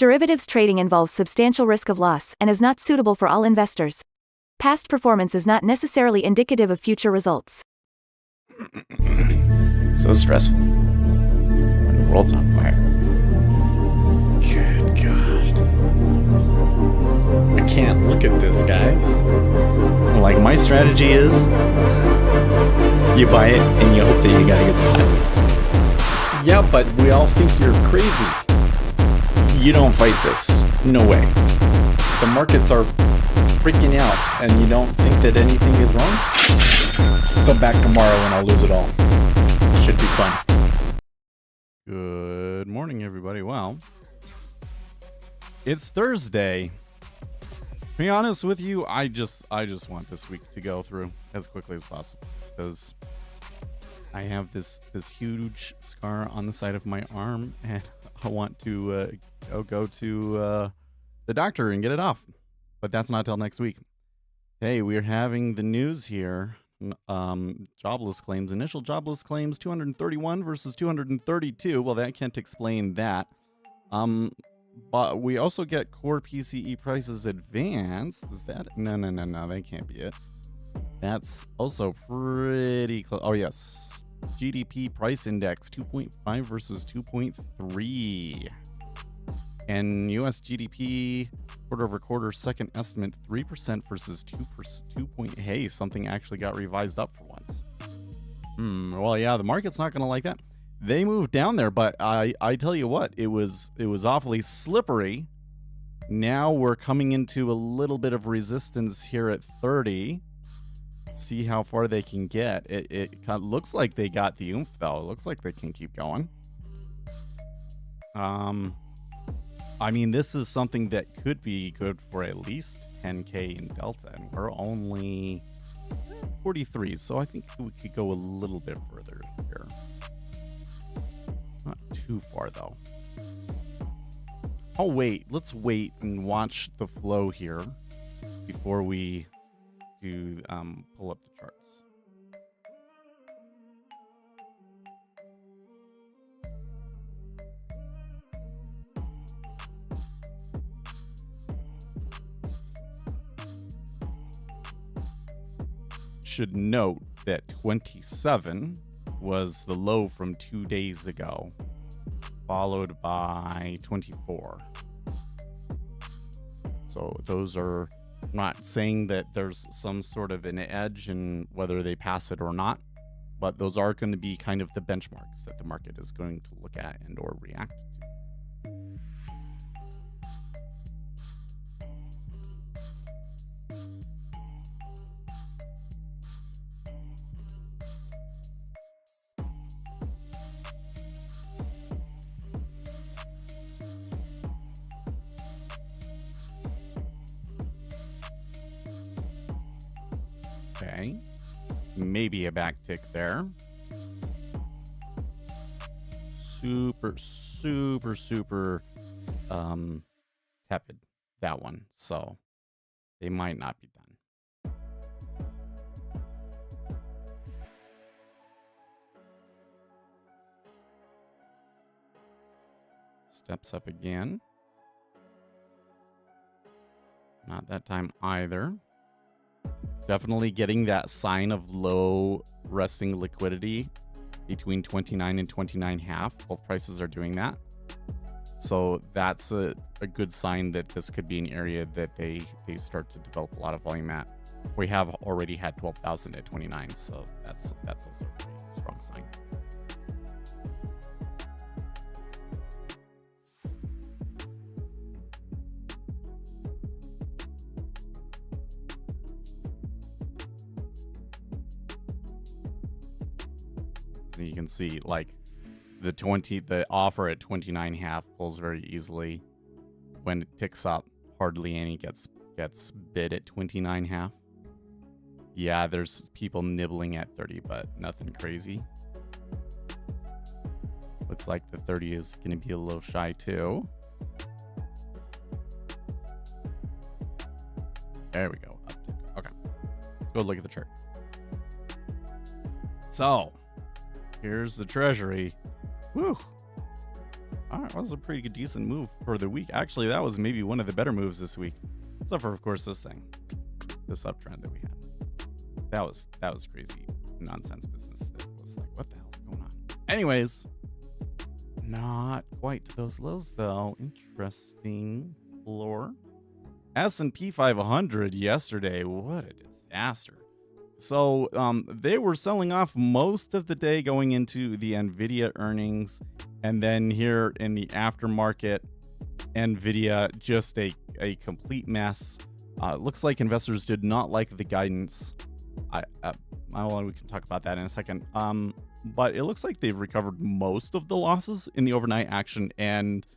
Derivatives trading involves substantial risk of loss and is not suitable for all investors. Past performance is not necessarily indicative of future results. So stressful when the world's on fire. Good God. I can't look at this, guys. Like, my strategy is you buy it and you hope that you got a good spot. Yeah, but we all think you're crazy. You don't fight this. No way. The markets are freaking out and you don't think that anything is wrong? Come back tomorrow and I'll lose it all. Should be fun. Good morning, everybody. Well, it's Thursday. To be honest with you, I just want this week to go through as quickly as possible because I have this huge scar on the side of my arm and I want to go to the doctor and get it off. But that's not till next week. Hey, we're having the news here. Jobless claims, initial jobless claims 231 versus 232. Well, that can't explain that. But we also get core PCE prices advanced. Is that? No, that can't be it. That's also pretty close. Oh, yes. GDP price index 2.5 versus 2.3. And US GDP quarter over quarter second estimate 3% versus 2%. Hey, something actually got revised up for once. Well, yeah, the market's not going to like that. They moved down there, but I tell you what, it was awfully slippery. Now we're coming into a little bit of resistance here at 30. See how far they can get. It kind of looks like they got the oomph though. It looks like they can keep going. I mean, this is something that could be good for at least 10K in Delta, and we're only 43, so I think we could go a little bit further here. Not too far, though. Oh, wait. Let's wait and watch the flow here before we do pull up the charts. Should note that 27 was the low from 2 days ago, followed by 24. So those are not saying that there's some sort of an edge in whether they pass it or not, but those are going to be kind of the benchmarks that the market is going to look at and or react to. Okay, maybe a back tick there. Super tepid, that one. So they might not be done. Steps up again. Not that time either. Definitely getting that sign of low resting liquidity between 29 and 29.5. Both prices are doing that. So that's a good sign that this could be an area that they start to develop a lot of volume at. We have already had 12,000 at 29, so that's also a pretty strong sign. You can see like the offer at 29.5 pulls very easily. When it ticks up, hardly any gets bid at 29.5. Yeah, there's people nibbling at 30, but nothing crazy. Looks like the 30 is going to be a little shy too. There we go. Uptick. Okay, let's go look at the chart. So here's the treasury. Whew. All right, was a pretty good, decent move for the week. Actually, that was maybe one of the better moves this week. Except for, of course, this uptrend that we had. That was crazy nonsense business. That was like, what the hell is going on? Anyways, not quite to those lows though. Interesting floor. S&P 500 yesterday. What a disaster. So they were selling off most of the day going into the NVIDIA earnings. And then here in the aftermarket, NVIDIA, just a complete mess. Looks like investors did not like the guidance. We can talk about that in a second. But it looks like they've recovered most of the losses in the overnight action. And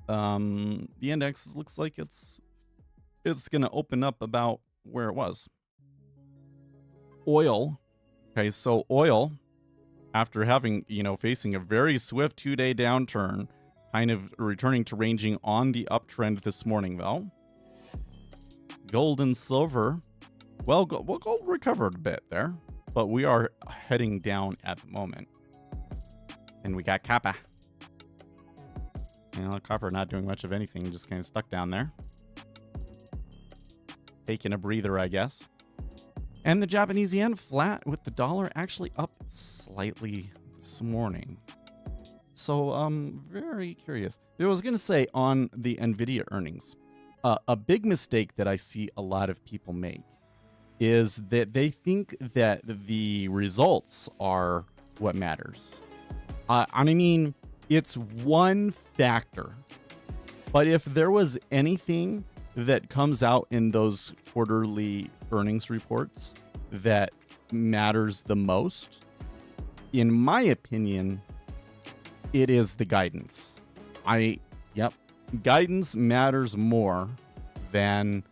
the index looks like it's going to open up about where it was. Oil. Okay, so oil, after having, facing a very swift 2-day downturn, kind of returning to ranging on the uptrend this morning, though. Gold and silver. Well, gold recovered a bit there, but we are heading down at the moment. And we got copper. Copper not doing much of anything, just kind of stuck down there. Taking a breather, I guess. And the Japanese yen flat with the dollar actually up slightly this morning. So, very curious. I was going to say on the NVIDIA earnings, a big mistake that I see a lot of people make is that they think that the results are what matters. I mean, it's one factor. But if there was anything that comes out in those quarterly earnings reports that matters the most, in my opinion, it is the guidance. Guidance matters more than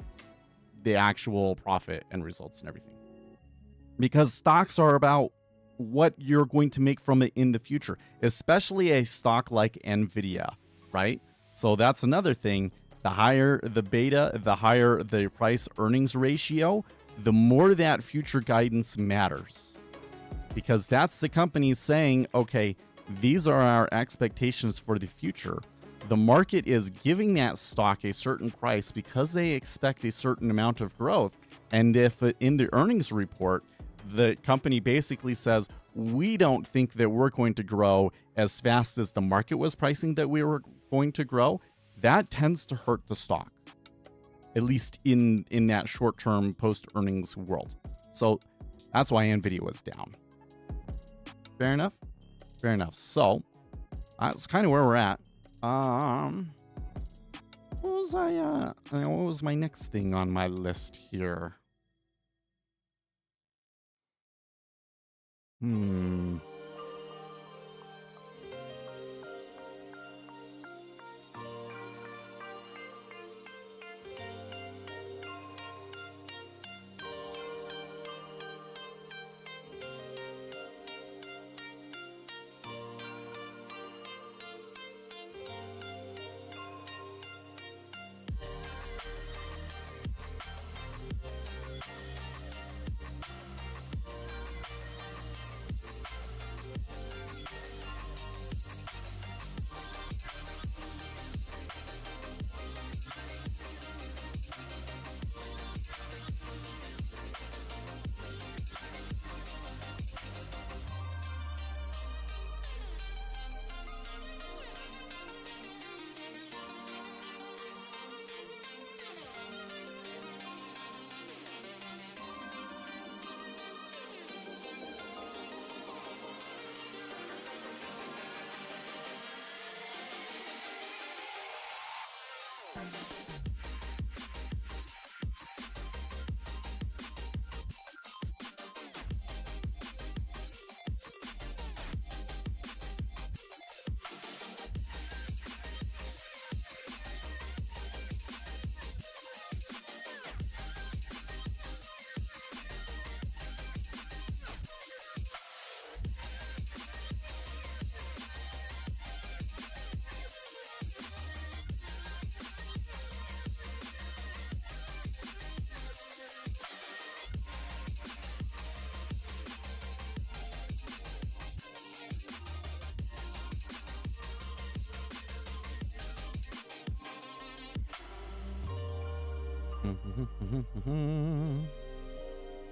the actual profit and results and everything. Because stocks are about what you're going to make from it in the future, especially a stock like NVIDIA, right? So that's another thing. The higher the beta, the higher the price earnings ratio, the more that future guidance matters. Because that's the company saying, okay, these are our expectations for the future. The market is giving that stock a certain price because they expect a certain amount of growth. And if in the earnings report, the company basically says, we don't think that we're going to grow as fast as the market was pricing that we were going to grow, that tends to hurt the stock, at least in that short-term post-earnings world. So that's why NVIDIA was down. Fair enough? Fair enough. So that's kind of where we're at. What was my next thing on my list here?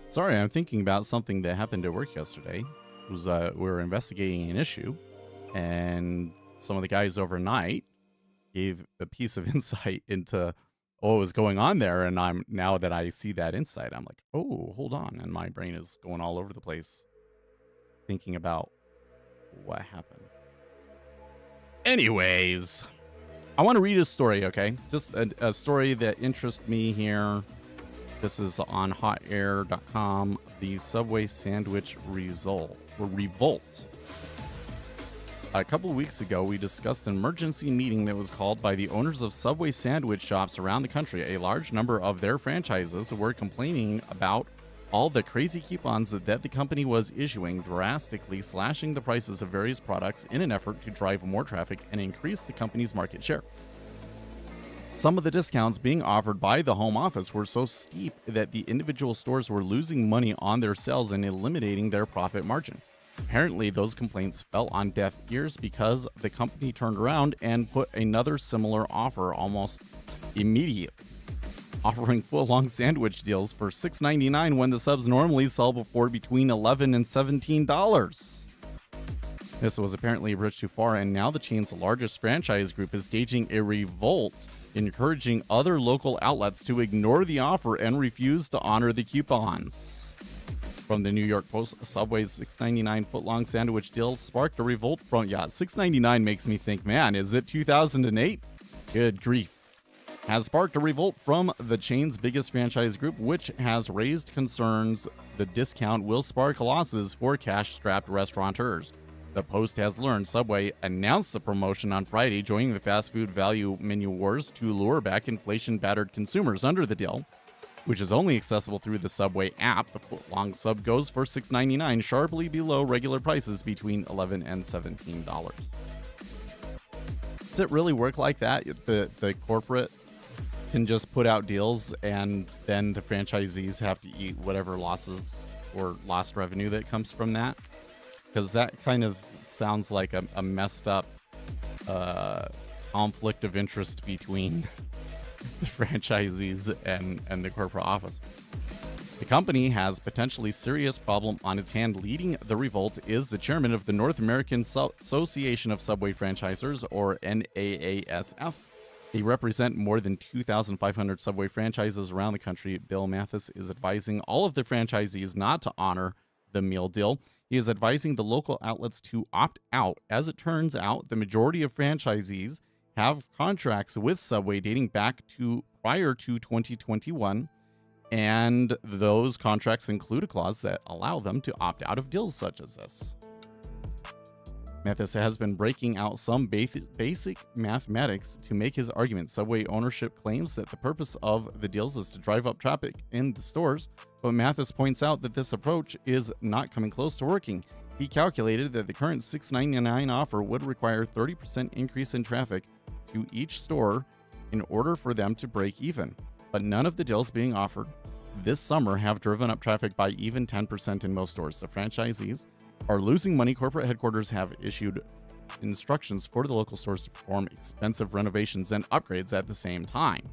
Sorry, I'm thinking about something that happened at work yesterday. It was we were investigating an issue, and some of the guys overnight gave a piece of insight into what was going on there. And now that I see that insight, I'm like, oh, hold on, and my brain is going all over the place, thinking about what happened. Anyways, I want to read a story, okay? Just a story that interests me here. This is on hotair.com. The Subway sandwich revolt. A couple of weeks ago, we discussed an emergency meeting that was called by the owners of Subway sandwich shops around the country. A large number of their franchises were complaining about all the crazy coupons that the company was issuing, drastically slashing the prices of various products in an effort to drive more traffic and increase the company's market share. Some of the discounts being offered by the home office were so steep that the individual stores were losing money on their sales and eliminating their profit margin. Apparently, those complaints fell on deaf ears because the company turned around and put another similar offer almost immediately, offering foot-long sandwich deals for $6.99 when the subs normally sell for between $11 and $17. This was apparently a bridge too far, and now the chain's largest franchise group is staging a revolt, encouraging other local outlets to ignore the offer and refuse to honor the coupons. From the New York Post, Subway's $6.99 foot-long sandwich deal sparked a revolt from... Yeah, $6.99 makes me think, man, is it 2008? Good grief. Has sparked a revolt from the chain's biggest franchise group, which has raised concerns the discount will spark losses for cash-strapped restaurateurs. The Post has learned Subway announced the promotion on Friday, joining the fast food value menu wars to lure back inflation-battered consumers under the deal, which is only accessible through the Subway app. The foot-long sub goes for $6.99, sharply below regular prices between $11 and $17. Does it really work like that? The corporate can just put out deals, and then the franchisees have to eat whatever losses or lost revenue that comes from that? Because that kind of sounds like a messed up conflict of interest between the franchisees and the corporate office. The company has potentially serious problem on its hand. Leading the revolt is the chairman of the North American Association of Subway Franchisors, or NAASF. They represent more than 2,500 Subway franchises around the country. Bill Mathis is advising all of the franchisees not to honor the meal deal. He is advising the local outlets to opt out. As it turns out, the majority of franchisees have contracts with Subway dating back to prior to 2021, and those contracts include a clause that allow them to opt out of deals such as this. Mathis has been breaking out some basic mathematics to make his argument. Subway ownership claims that the purpose of the deals is to drive up traffic in the stores, but Mathis points out that this approach is not coming close to working. He calculated that the current $6.99 offer would require 30% increase in traffic to each store in order for them to break even. But none of the deals being offered this summer have driven up traffic by even 10% in most stores. The franchisees are losing money. Corporate headquarters have issued instructions for the local stores to perform expensive renovations and upgrades at the same time.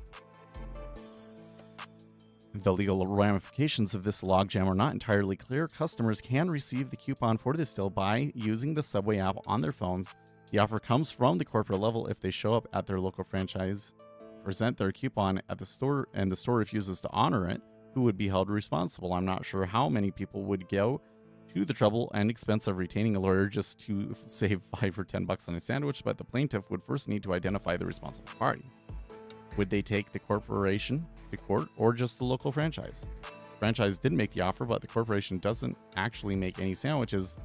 The legal ramifications of this logjam are not entirely clear. Customers can receive the coupon for this deal by using the Subway app on their phones. The offer comes from the corporate level. If they show up at their local franchise, present their coupon at the store, and the store refuses to honor it, who would be held responsible? I'm not sure how many people would go to the trouble and expense of retaining a lawyer just to save $5 or $10 on a sandwich, but the plaintiff would first need to identify the responsible party. Would they take the corporation to court or just the local franchise? The franchise didn't make the offer, but the corporation doesn't actually make any sandwiches.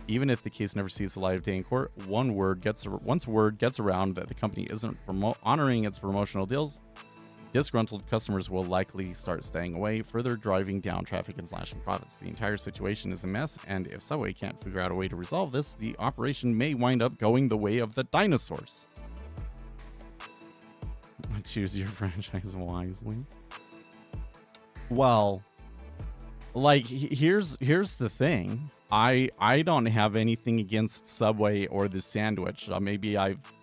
Even if the case never sees the light of day in court, once word gets around that the company isn't honoring its promotional deals, disgruntled customers will likely start staying away, further driving down traffic and slashing profits. The entire situation is a mess, and if Subway can't figure out a way to resolve this, the operation may wind up going the way of the dinosaurs. Choose your franchise wisely. Well, like, here's the thing. I don't have anything against Subway or the sandwich. Maybe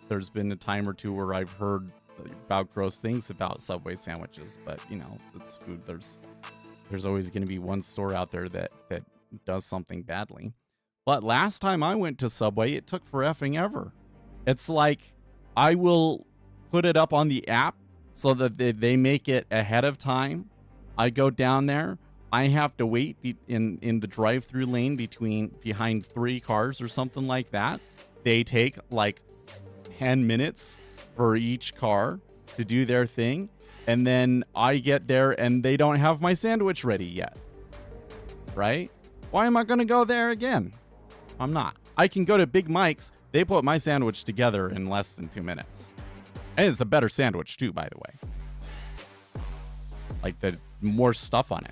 there's been a time or two where I've heard about gross things about Subway sandwiches, but you know, it's food. There's always going to be one store out there that does something badly. But last time I went to Subway, it took for effing ever. It's like I will put it up on the app so that they make it ahead of time. I go down there. I have to wait in the drive-through lane behind 3 cars or something like that. They take like 10 minutes for each car to do their thing. And then I get there and they don't have my sandwich ready yet. Right? Why am I going to go there again? I'm not. I can go to Big Mike's. They put my sandwich together in less than 2 minutes. And it's a better sandwich too, by the way. Like the more stuff on it.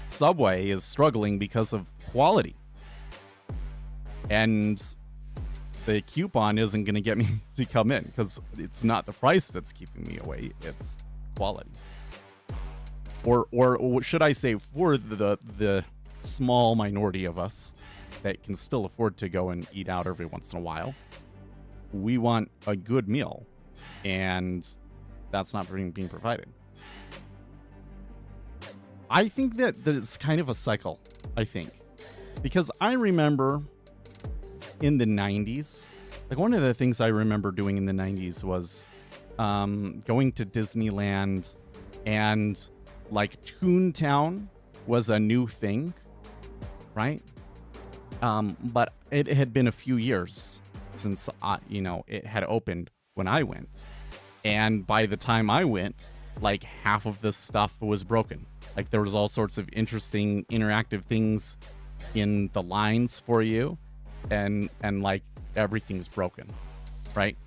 Subway is struggling because of quality. And the coupon isn't going to get me to come in because it's not the price that's keeping me away. It's quality. Or should I say for the small minority of us that can still afford to go and eat out every once in a while, we want a good meal. And that's not being provided. I think that it's kind of a cycle, I think. Because I remember in the 90s, like one of the things I remember doing in the 90s was going to Disneyland, and like Toontown was a new thing, right? But it had been a few years since, it had opened when I went. And by the time I went, like half of the stuff was broken. Like there was all sorts of interesting interactive things in the lines for you, and like everything's broken, right?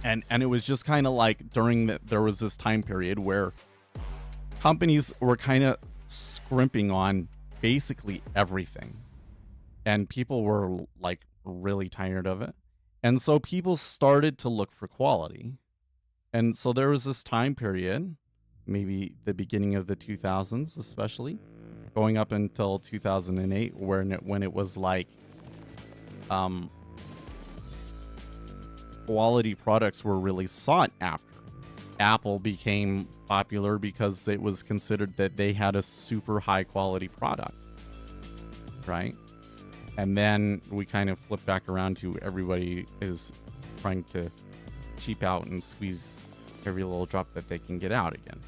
And it was just kind of like there was this time period where companies were kind of scrimping on basically everything, and people were like really tired of it, and so people started to look for quality. And so there was this time period, maybe the beginning of the 2000s, especially going up until 2008, when it was like quality products were really sought after. Apple became popular because it was considered that they had a super high quality product, right? And then we kind of flip back around to everybody is trying to cheap out and squeeze every little drop that they can get out again.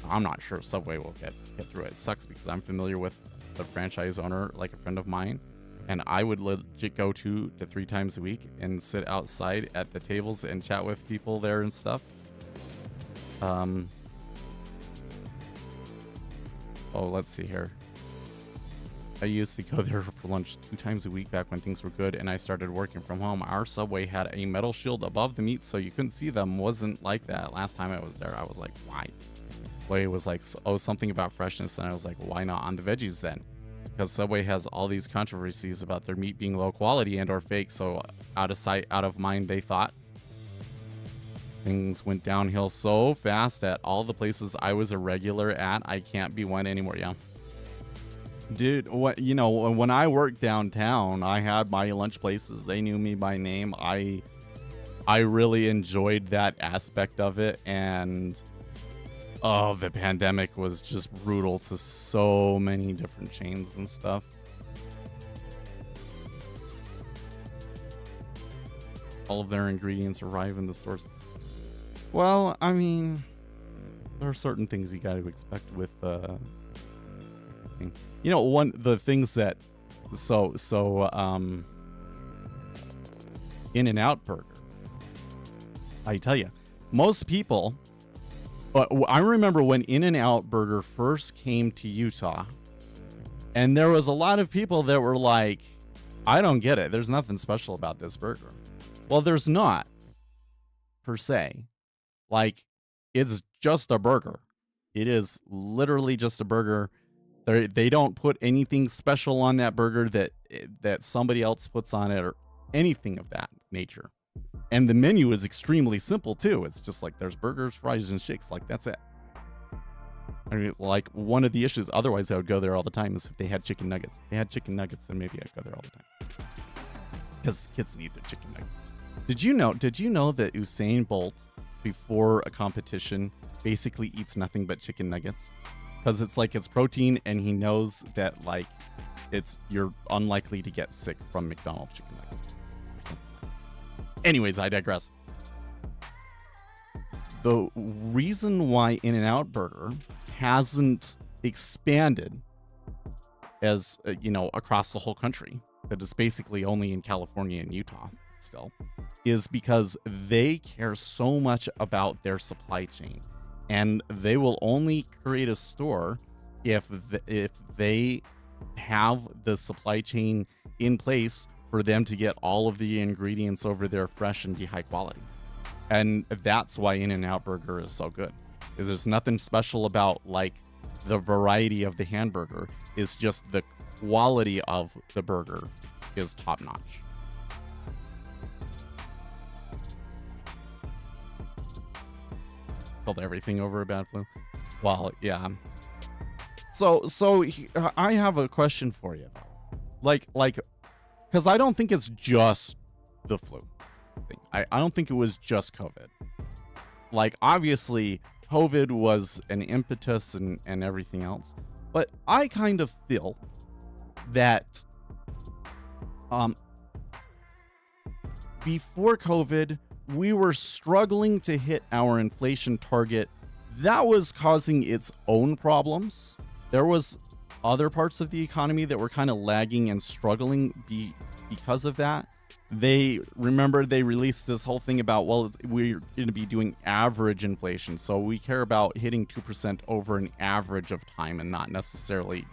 I'm not sure Subway will get through it. It sucks because I'm familiar with the franchise owner, like a friend of mine, and I would legit go 2 to 3 times a week and sit outside at the tables and chat with people there and stuff. Let's see here. I used to go there for lunch 2 times a week back when things were good and I started working from home. Our Subway had a metal shield above the meat so you couldn't see them. Wasn't like that. Last time I was there, I was like, why? Subway was like, something about freshness, and I was like, why not on the veggies then? It's because Subway has all these controversies about their meat being low quality and or fake, so out of sight, out of mind, they thought. Things went downhill so fast at all the places I was a regular at. I can't be one anymore. Yeah. Dude, when I worked downtown, I had my lunch places. They knew me by name. I really enjoyed that aspect of it, and the pandemic was just brutal to so many different chains and stuff. All of their ingredients arrive in the stores. Well, I mean, there are certain things you got to expect with one the things that In-N-Out Burger. I tell you, most people. I remember when In-N-Out Burger first came to Utah, and there was a lot of people that were like, "I don't get it. There's nothing special about this burger." Well, there's not, per se. Like, it's just a burger. It is literally just a burger. They don't put anything special on that burger that somebody else puts on it or anything of that nature. And the menu is extremely simple too. It's just like there's burgers, fries, and shakes. Like, that's it. I mean, like, one of the issues, otherwise I would go there all the time, is if they had chicken nuggets. If they had chicken nuggets, then maybe I'd go there all the time. because kids need their chicken nuggets. Did you know that Usain Bolt, before a competition, basically eats nothing but chicken nuggets? Because it's protein, and he knows that you're unlikely to get sick from McDonald's chicken nuggets or something. Anyways, I digress. The reason why In-N-Out Burger hasn't expanded as across the whole country, that is basically only in California and Utah still, is because they care so much about their supply chain, and they will only create a store if they have the supply chain in place for them to get all of the ingredients over there fresh and be high quality. And that's why In-N-Out Burger is so good. There's nothing special about the variety of the hamburger. It's just the quality of the burger is top notch. Called everything over a bad flu. Well, yeah. So I have a question for you. Because I don't think it's just the flu thing. I don't think it was just COVID. Obviously, COVID was an impetus and everything else. But I kind of feel that before COVID, we were struggling to hit our inflation target. That was causing its own problems. There was other parts of the economy that were kind of lagging and struggling because of that. They released this whole thing about, well, we're going to be doing average inflation. So we care about hitting 2% over an average of time, and not necessarily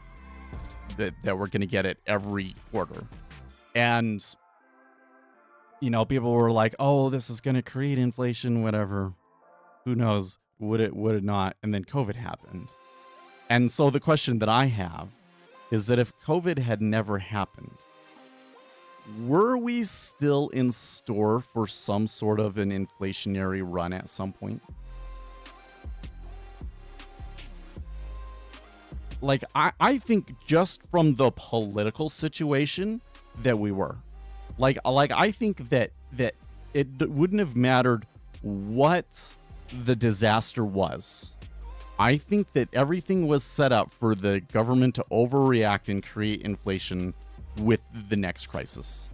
that we're going to get it every quarter. And, people were like, oh, this is going to create inflation, whatever. Who knows? Would it not? And then COVID happened. And so the question that I have is that if COVID had never happened, were we still in store for some sort of an inflationary run at some point? I think just from the political situation that we were. I think that it wouldn't have mattered what the disaster was. I think that everything was set up for the government to overreact and create inflation with the next crisis.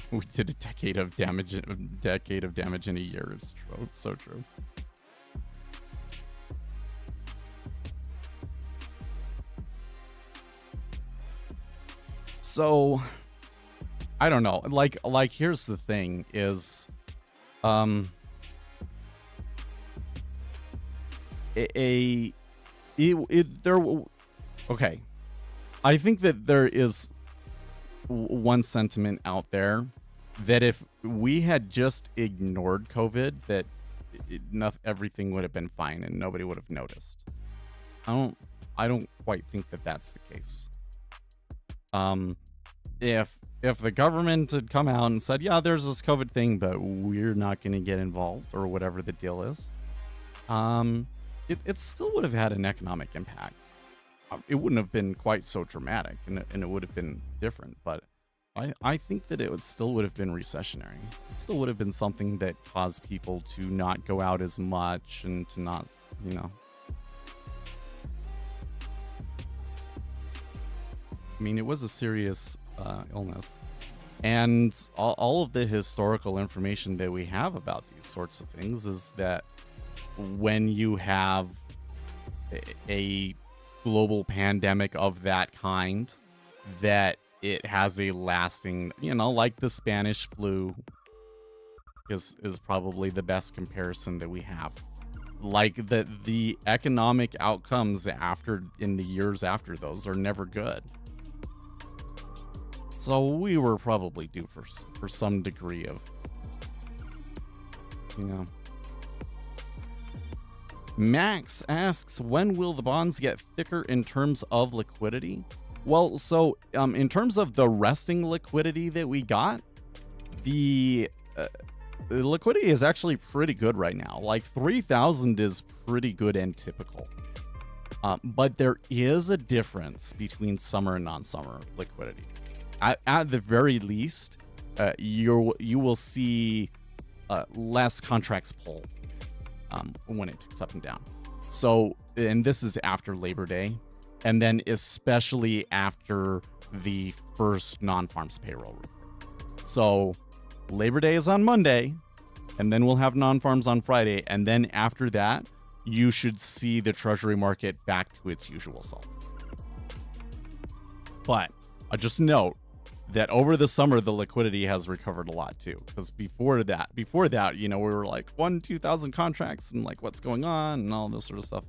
We did a decade of damage in a year. It's true. So true. So I don't know. Here's the thing is, okay. I think that there is one sentiment out there that if we had just ignored COVID, that everything would have been fine and nobody would have noticed. I don't quite think that that's the case. If the government had come out and said, yeah, there's this COVID thing, but we're not going to get involved, or whatever the deal is, it still would have had an economic impact. It wouldn't have been quite so dramatic, and it would have been different, but I think that it still would have been recessionary. It still would have been something that caused people to not go out as much and to not, I mean, it was a serious illness. And all of the historical information that we have about these sorts of things is that when you have a global pandemic of that kind, that it has a lasting, like the Spanish flu is probably the best comparison that we have. Like the economic outcomes in the years after those are never good. So we were probably due for some degree of, Max asks, when will the bonds get thicker in terms of liquidity? Well, so in terms of the resting liquidity that we got, the liquidity is actually pretty good right now. Like 3,000 is pretty good and typical. But there is a difference between summer and non-summer liquidity. At the very least, you will see less contracts pulled when it ticks up and down. So, and this is after Labor Day, and then especially after the first non-farms payroll report. So Labor Day is on Monday, and then we'll have non-farms on Friday, and then after that, you should see the Treasury market back to its usual self. But I just note that over the summer, the liquidity has recovered a lot too. Because before that, we were like 2,000 contracts and like what's going on and all this sort of stuff.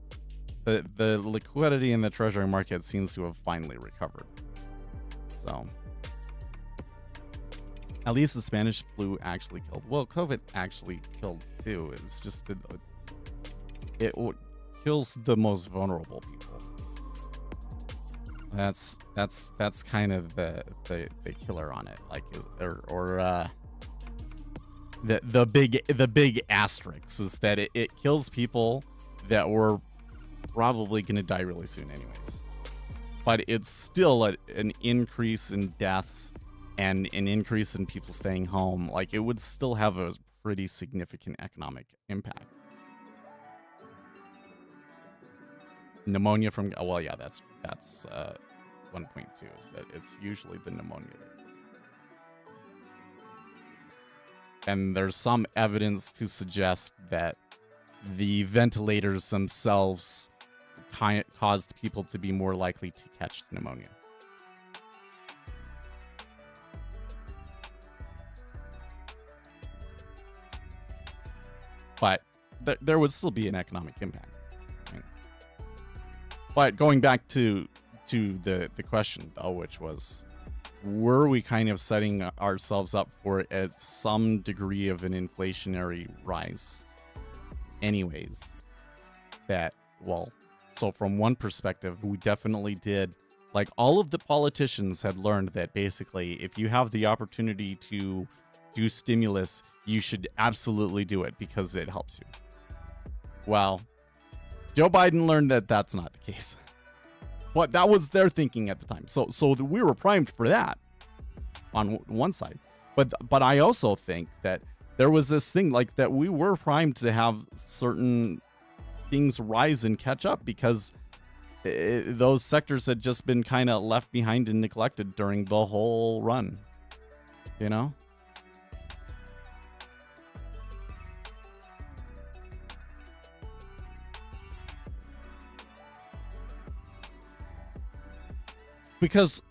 The liquidity in the Treasury market seems to have finally recovered. So at least the Spanish flu actually killed. Well, COVID actually killed too. It's just it kills the most vulnerable people. That's kind of the killer on it, like, or the big asterisk is that it kills people that were probably gonna die really soon anyways. But it's still an increase in deaths and an increase in people staying home. Like, it would still have a pretty significant economic impact. Pneumonia from, well, yeah, that's 1.2, is that it's usually the pneumonia that kills. And there's some evidence to suggest that the ventilators themselves caused people to be more likely to catch pneumonia. But there would still be an economic impact. Right? But going back to the question, though, which was, were we kind of setting ourselves up for some degree of an inflationary rise anyways? So from one perspective, we definitely did. Like, all of the politicians had learned that basically if you have the opportunity to do stimulus, you should absolutely do it because it helps you. Well, Joe Biden learned that that's not the case. But that was their thinking at the time. So we were primed for that on one side. But I also think that there was this thing like that we were primed to have certain things rise and catch up because those sectors had just been kind of left behind and neglected during the whole run, you know? Because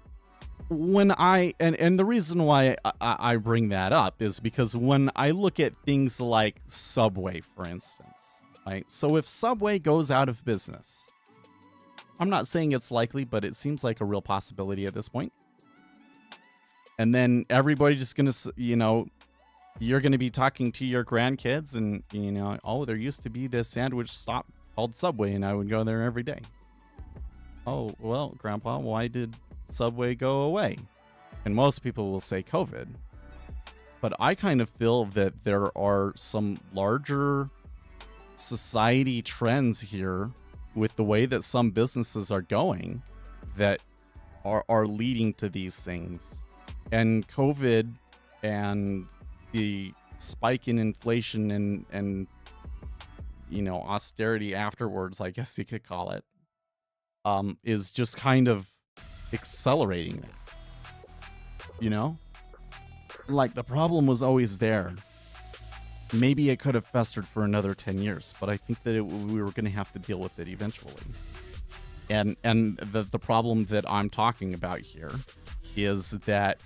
when and the reason why I bring that up is because when I look at things like Subway, for instance, right? So if Subway goes out of business, I'm not saying it's likely, but it seems like a real possibility at this point. And then everybody's just going to, you're going to be talking to your grandkids and, oh, there used to be this sandwich stop called Subway and I would go there every day. Oh, well, Grandpa, why did Subway go away? And most people will say COVID. But I kind of feel that there are some larger society trends here with the way that some businesses are going that are leading to these things. And COVID and the spike in inflation and austerity afterwards, I guess you could call it, is just kind of accelerating that. Like, the problem was always there. Maybe it could have festered for another 10 years, but I think that we were going to have to deal with it eventually. And the problem that I'm talking about here is that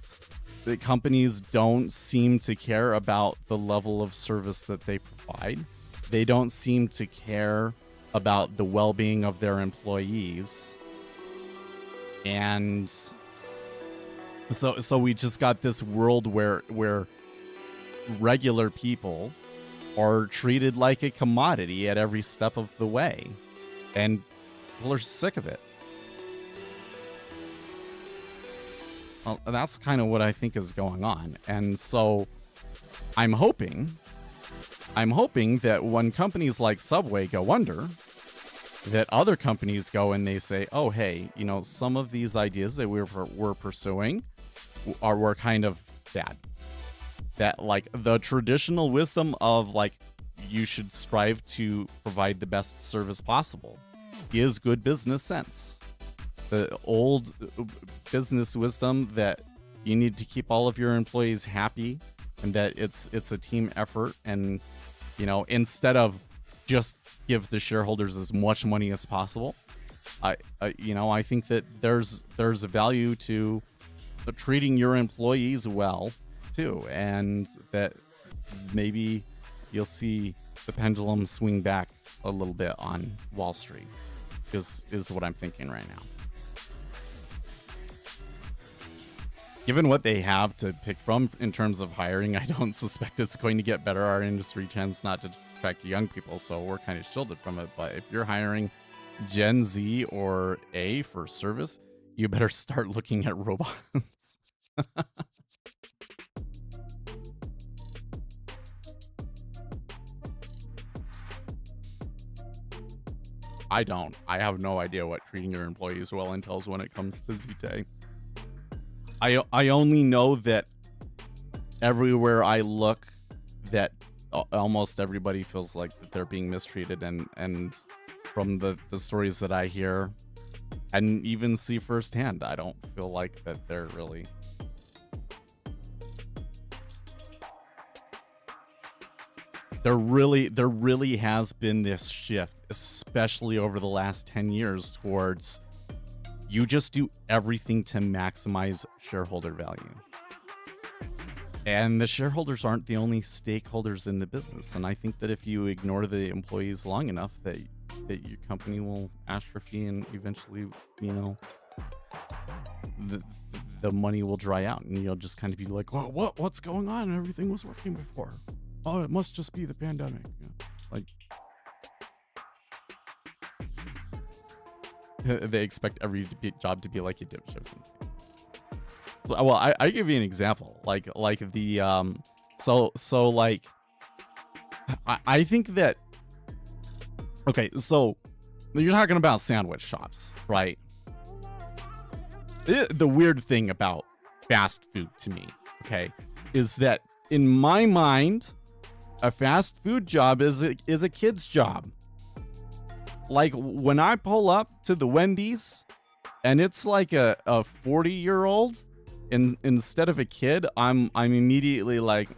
the companies don't seem to care about the level of service that they provide. They don't seem to care about the well-being of their employees. And so we just got this world where regular people are treated like a commodity at every step of the way. And people are sick of it. Well, that's kind of what I think is going on. And so I'm hoping that when companies like Subway go under, that other companies go and they say, oh, hey, you know, some of these ideas that we're pursuing were kind of bad. That, like, the traditional wisdom of, like, you should strive to provide the best service possible is good business sense. The old business wisdom that you need to keep all of your employees happy and that it's a team effort, and, you know, instead of just give the shareholders as much money as possible, I think that there's a value to treating your employees well too, and that maybe you'll see the pendulum swing back a little bit on Wall Street is what I'm thinking right now. Given what they have to pick from in terms of hiring, I don't suspect it's going to get better. Our industry tends not to attract young people, so we're kind of shielded from it. But if you're hiring Gen Z or A for service, you better start looking at robots. I don't. I have no idea what treating your employees well entails when it comes to Zite. I only know that everywhere I look, that almost everybody feels like that they're being mistreated, and from the stories that I hear and even see firsthand, I don't feel like that they're really. There really has been this shift, especially over the last 10 years, towards you just do everything to maximize shareholder value. And the shareholders aren't the only stakeholders in the business. And I think that if you ignore the employees long enough, that your company will atrophy, and eventually, you know, the money will dry out, and you'll just kind of be like, well, what's going on? Everything was working before. Oh, it must just be the pandemic. Yeah. Like, they expect every job to be like a dip show sometimes. So, well, I give you an example. Like the so like, I think that, okay, so you're talking about sandwich shops, right? The weird thing about fast food to me, okay, is that in my mind, a fast food job is a kid's job. Like, when I pull up to the Wendy's and it's like a 40-year-old instead of a kid, I'm immediately like,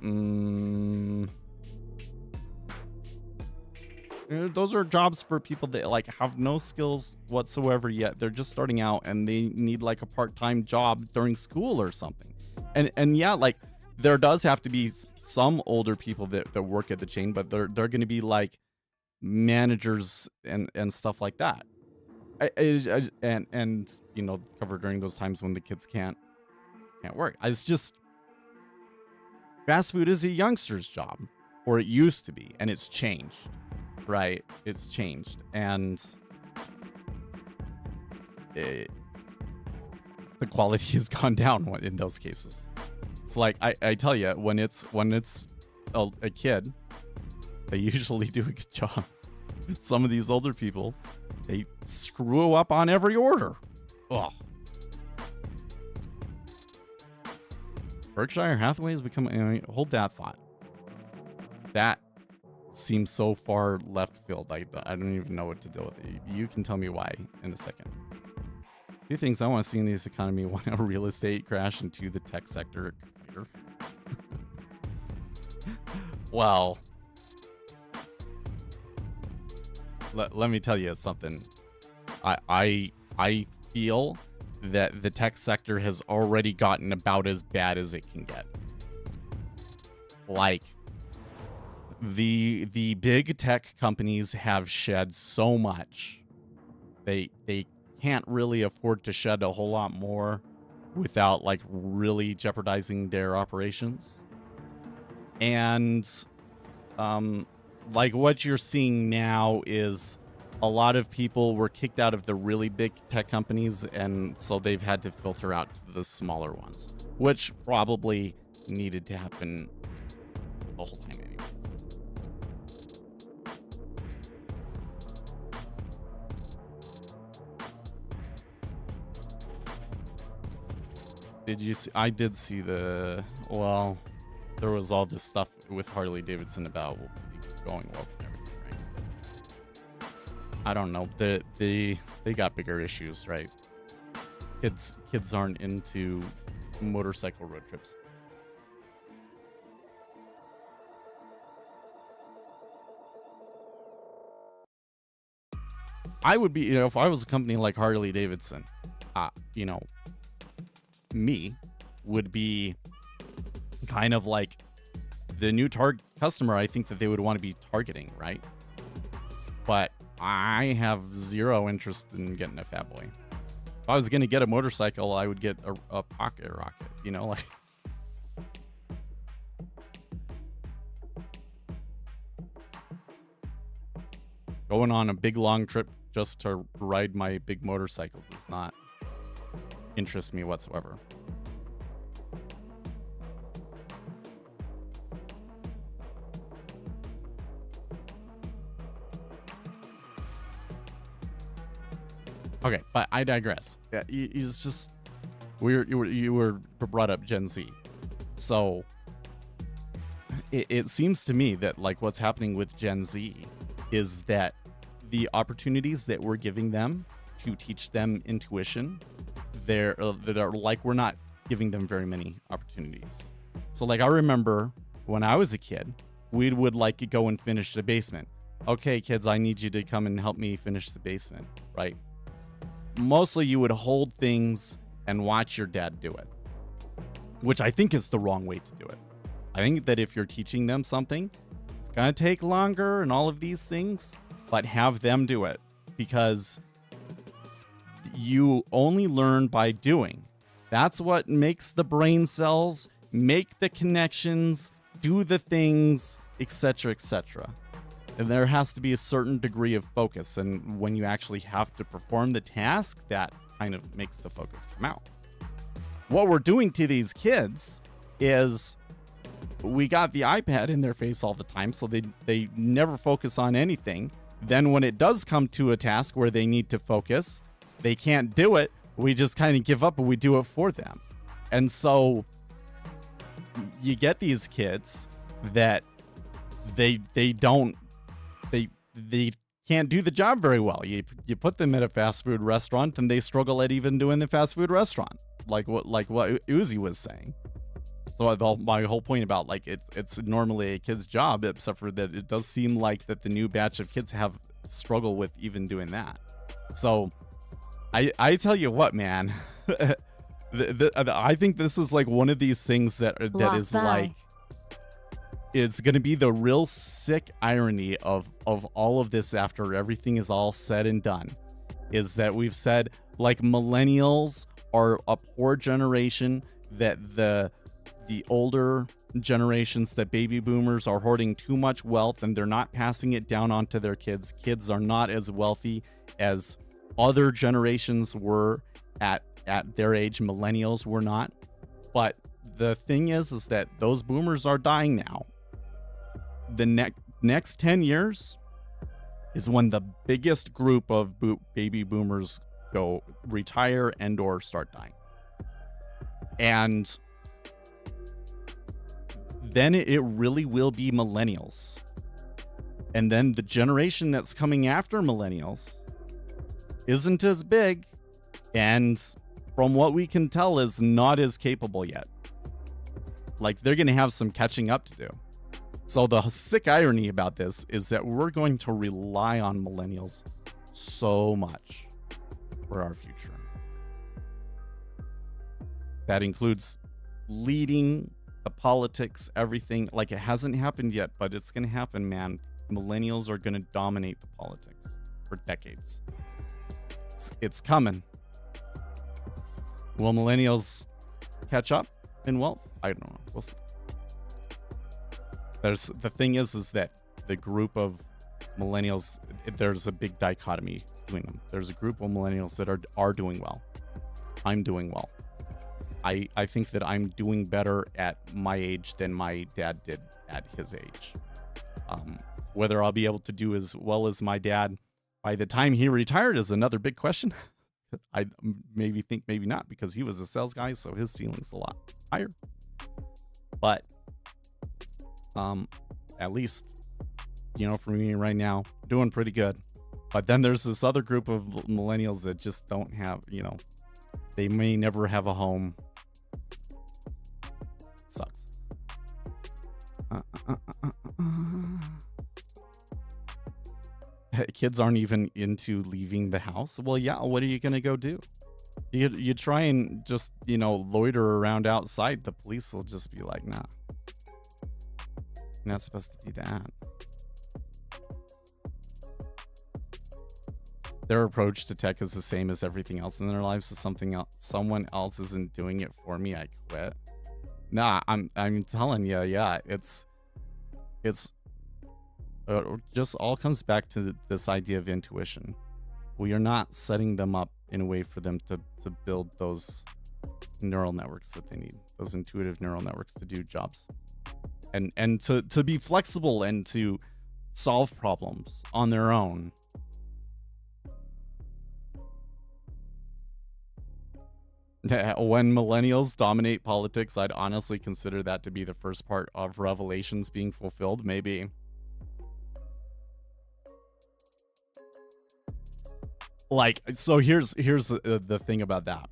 those are jobs for people that, like, have no skills whatsoever yet. They're just starting out and they need like a part-time job during school or something. And yeah, like, there does have to be some older people that work at the chain, but they're going to be like managers and stuff like that. And you know, cover during those times when the kids can't work. It's just, fast food is a youngster's job, or it used to be, and it's changed, right? It's changed, and the quality has gone down in those cases. It's like, I tell you, when it's a kid, they usually do a good job. Some of these older people, they screw up on every order. Ugh. Berkshire Hathaway has become, hold that thought. That seems so far left field. I don't even know what to do with it. You can tell me why in a second. Two things I want to see in this economy: one, a real estate crash, and two, the tech sector. Well, let me tell you something. I feel that the tech sector has already gotten about as bad as it can get. Like, the big tech companies have shed so much. They can't really afford to shed a whole lot more without, like, really jeopardizing their operations. And like, what you're seeing now is a lot of people were kicked out of the really big tech companies, and so they've had to filter out to the smaller ones, which probably needed to happen the whole time anyways. Did you see? I did see the. Well, there was all this stuff with Harley Davidson about going woke and everything, right? I don't know. They got bigger issues, right? Kids aren't into motorcycle road trips. I would be, if I was a company like Harley Davidson, me would be kind of like the new target customer I think that they would want to be targeting, right? But I have zero interest in getting a Fat Boy. If I was going to get a motorcycle, I would get a pocket rocket, like. Going on a big long trip just to ride my big motorcycle does not interest me whatsoever. Okay, but I digress. It's just you were brought up Gen Z, so it seems to me that like what's happening with Gen Z is that the opportunities that we're giving them to teach them intuition, that are like we're not giving them very many opportunities. So like I remember when I was a kid, we would like go and finish the basement. Okay, kids, I need you to come and help me finish the basement, right? Mostly you would hold things and watch your dad do it, which I think is the wrong way to do it. I think that if you're teaching them something, it's going to take longer and all of these things, but have them do it, because you only learn by doing. That's what makes the brain cells make the connections, do the things, etc., etc. And there has to be a certain degree of focus, and when you actually have to perform the task, that kind of makes the focus come out. What we're doing to these kids is we got the iPad in their face all the time, so they never focus on anything. Then when it does come to a task where they need to focus, they can't do it. We just kind of give up and we do it for them. And so you get these kids that they can't do the job very well. You put them at a fast food restaurant and they struggle at even doing the fast food restaurant, like what Uzi was saying. So my whole point about like it's normally a kid's job, except for that it does seem like that the new batch of kids have struggle with even doing that. So I tell you what, man, I think this is like one of these things that is like, it's going to be the real sick irony of all of this after everything is all said and done, is that we've said like millennials are a poor generation, that the older generations, that baby boomers are hoarding too much wealth and they're not passing it down onto their kids. Kids are not as wealthy as other generations were at their age. Millennials were not. But the thing is that those boomers are dying now. The next 10 years is when the biggest group of baby boomers go retire and or start dying. And then it really will be millennials. And then the generation that's coming after millennials isn't as big, and from what we can tell is not as capable yet. Like they're going to have some catching up to do. So the sick irony about this is that we're going to rely on millennials so much for our future. That includes leading the politics, everything. Like it hasn't happened yet, but it's going to happen, man. Millennials are going to dominate the politics for decades. It's coming. Will millennials catch up in wealth? I don't know. We'll see. The thing is that the group of millennials, there's a big dichotomy between them. There's a group of millennials that are doing well. I'm doing well. I think that I'm doing better at my age than my dad did at his age. Whether I'll be able to do as well as my dad by the time he retired is another big question. I maybe think maybe not, because he was a sales guy, so his ceiling's a lot higher. But at least, for me right now, doing pretty good. But then there's this other group of millennials that just don't have, they may never have a home. Sucks. Kids aren't even into leaving the house. Well, yeah, what are you going to go do? You try and just, loiter around outside. The police will just be like, nah, you're not supposed to do that. Their approach to tech is the same as everything else in their lives. Is something else, someone else isn't doing it for me, I quit. Nah, I'm telling you, yeah, it's just all comes back to this idea of intuition. We are not setting them up in a way for them to build those neural networks that they need, those intuitive neural networks to do jobs, and to be flexible and to solve problems on their own. When millennials dominate politics, I'd honestly consider that to be the first part of Revelations being fulfilled, maybe. Like, so here's the thing about that.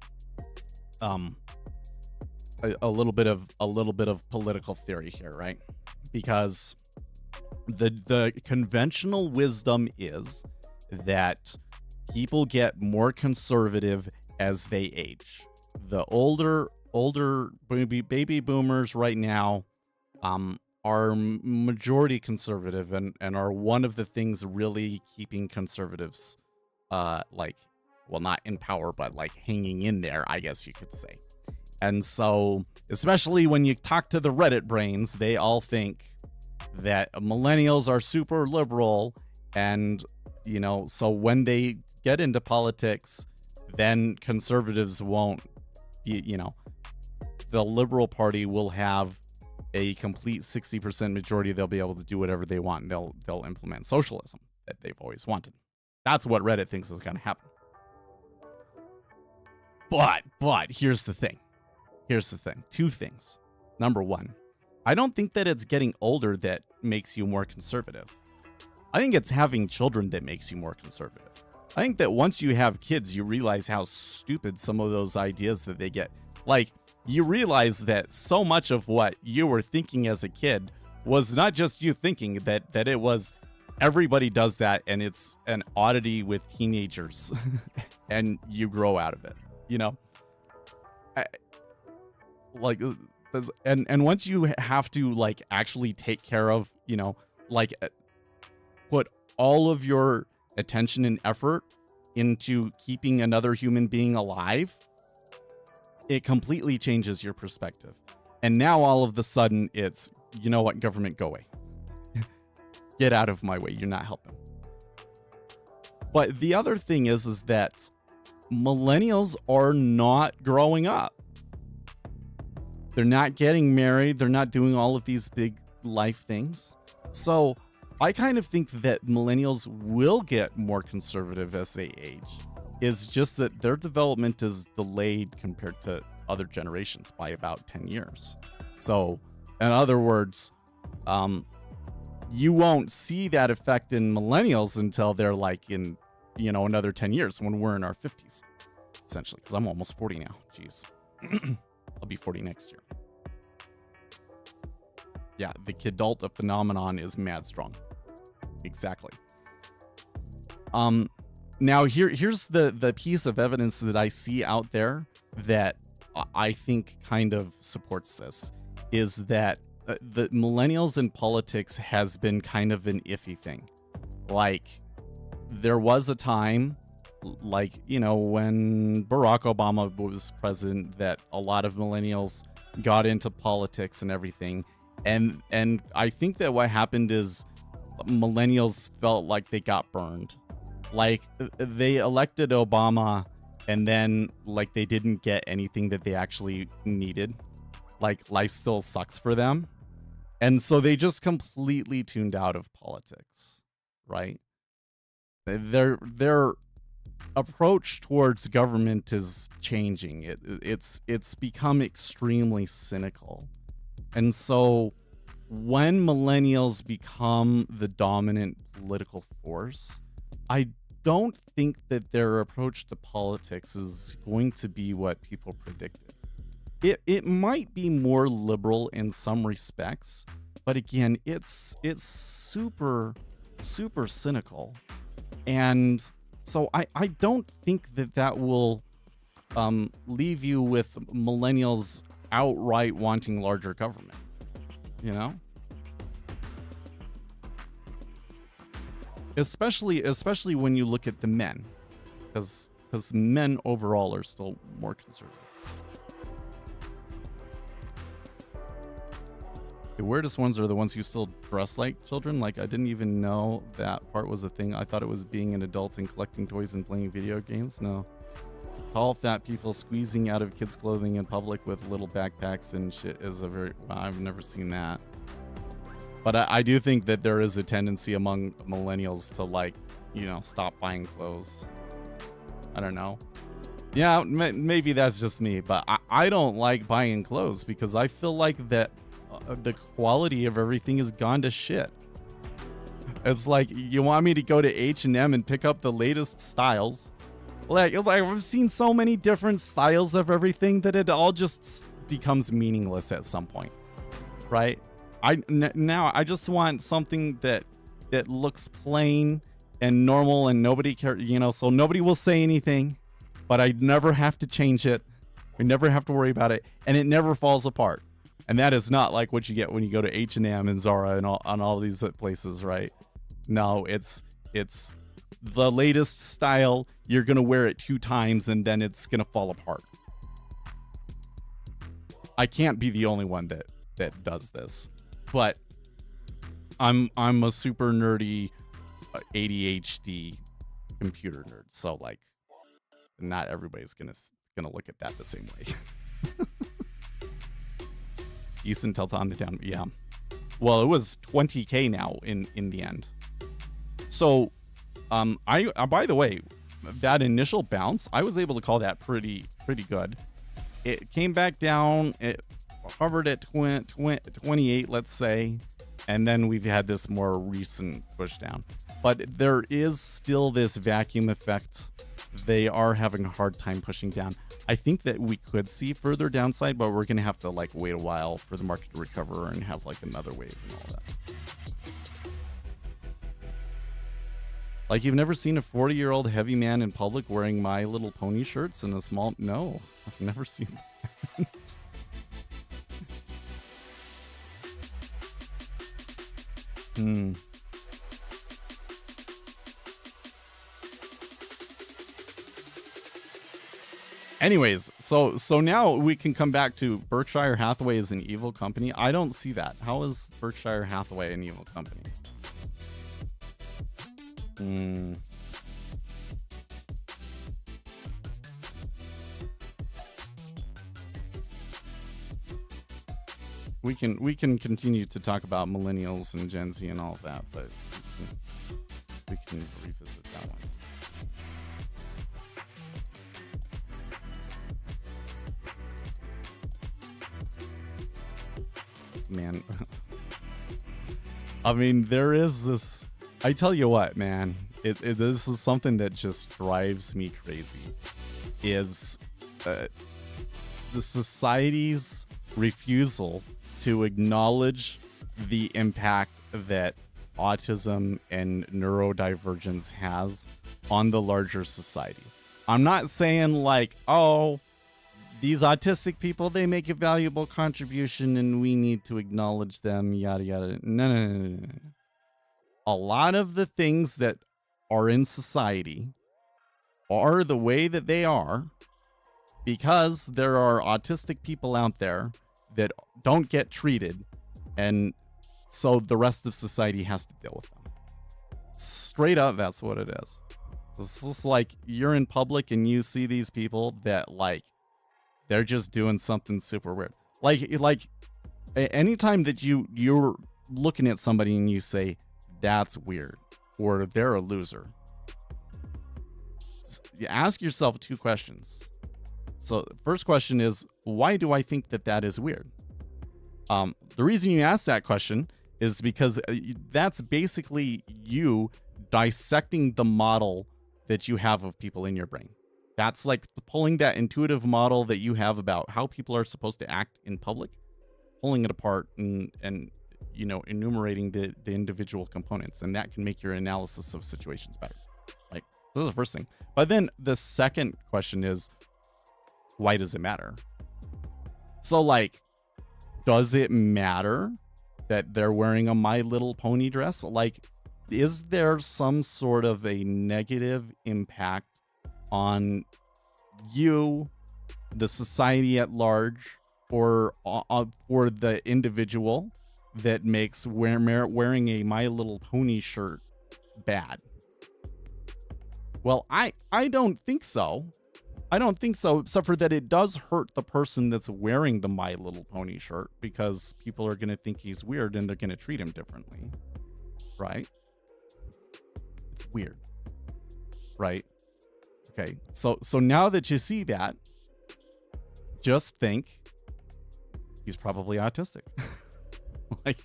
A little bit of political theory here, right? Because the conventional wisdom is that people get more conservative as they age. The older baby boomers right now are majority conservative and are one of the things really keeping conservatives not in power, but like hanging in there, I guess you could say. And so, especially when you talk to the Reddit brains, they all think that millennials are super liberal, and so when they get into politics, then conservatives won't be, the Liberal Party will have a complete 60% majority. They'll be able to do whatever they want, and they'll implement socialism that they've always wanted. That's what Reddit thinks is going to happen. But here's the thing. Two things. Number one, I don't think that it's getting older that makes you more conservative. I think it's having children that makes you more conservative. I think that once you have kids, you realize how stupid some of those ideas that they get. Like, you realize that so much of what you were thinking as a kid was not just you thinking, that it was everybody does that, and it's an oddity with teenagers, and you grow out of it, and once you have to actually take care of, put all of your attention and effort into keeping another human being alive, it completely changes your perspective. And now all of the sudden it's, government, go away. Get out of my way. You're not helping. But the other thing is that millennials are not growing up. They're not getting married. They're not doing all of these big life things. So I kind of think that millennials will get more conservative as they age. It's just that their development is delayed compared to other generations by about 10 years. So, in other words, you won't see that effect in millennials until they're in, another 10 years, when we're in our 50s, essentially, because I'm almost 40 now. Jeez. I'll be 40 next year. Yeah, the kidulta phenomenon is mad strong. Exactly. Now here's the piece of evidence that I see out there that I think kind of supports this, is that the millennials in politics has been kind of an iffy thing. There was a time, when Barack Obama was president, that a lot of millennials got into politics and everything. And I think that what happened is millennials felt like they got burned. They elected Obama, and then they didn't get anything that they actually needed. Life still sucks for them. And so they just completely tuned out of politics, right? They're approach towards government is changing. It's become extremely cynical. And so when millennials become the dominant political force, I don't think that their approach to politics is going to be what people predicted. It might be more liberal in some respects, but again, it's super cynical. And so I don't think that will leave you with millennials outright wanting larger government, you know? Especially when you look at the men, because men overall are still more conservative. The weirdest ones are the ones who still dress like children. Like, I didn't even know that part was a thing. I thought it was being an adult and collecting toys and playing video games. No. Tall, fat people squeezing out of kids' clothing in public with little backpacks and shit is a very... Well, I've never seen that. But I do think that there is a tendency among millennials to, like, you know, stop buying clothes. I don't know. Yeah, maybe that's just me. But I don't like buying clothes because I feel like that... the quality of everything has gone to shit. It's like, you want me to go to H&M and pick up the latest styles? Like I've seen so many different styles of everything that it all just becomes meaningless at some point, right? Now I just want something that looks plain and normal and nobody cares, you know, so nobody will say anything, but I never have to change it. We never have to worry about it, and it never falls apart. And that is not like what you get when you go to H&M and Zara and all these places, right? No, it's the latest style. You're going to wear it 2 times and then it's going to fall apart. I can't be the only one that does this. But I'm a super nerdy ADHD computer nerd. So like not everybody's going to look at that the same way. Decent tilt on the down. Yeah. Well, it was 20K now in the end. So, I by the way, that initial bounce, I was able to call that pretty good. It came back down. It hovered at 28, let's say, and then we've had this more recent push down. But there is still this vacuum effect. They are having a hard time pushing down. I think that we could see further downside, but we're going to have to like wait a while for the market to recover and have like another wave and all that. Like, you've never seen a 40-year-old heavy man in public wearing My Little Pony shirts and a small... No, I've never seen that. Anyways, so now we can come back to Berkshire Hathaway is an evil company. I don't see that. How is Berkshire Hathaway an evil company? We can continue to talk about millennials and Gen Z and all of that, but we can revisit that one. Man, I mean, there is this... I tell you what, man, this is something that just drives me crazy, is the society's refusal to acknowledge the impact that autism and neurodivergence has on the larger society. I'm not saying like, oh, these autistic people, they make a valuable contribution and we need to acknowledge them, yada, yada. No. A lot of the things that are in society are the way that they are because there are autistic people out there that don't get treated, and so the rest of society has to deal with them. Straight up, that's what it is. It's just like you're in public and you see these people that like they're just doing something super weird. Like anytime that you're looking at somebody and you say that's weird or they're a loser, you ask yourself 2 questions. So first question is, why do I think that that is weird? The reason you ask that question is because that's basically you dissecting the model that you have of people in your brain. That's like pulling that intuitive model that you have about how people are supposed to act in public, pulling it apart and enumerating the individual components, and that can make your analysis of situations better. Right? So that's the first thing. But then the second question is, why does it matter? So like, does it matter that they're wearing a My Little Pony dress? Like, is there some sort of a negative impact on you, the society at large, or for the individual that makes wearing a My Little Pony shirt bad? Well, I don't think so. I don't think so, except for that it does hurt the person that's wearing the My Little Pony shirt, because people are going to think he's weird and they're going to treat him differently. Right? It's weird. Right? Okay. So now that you see that, just think he's probably autistic. Like,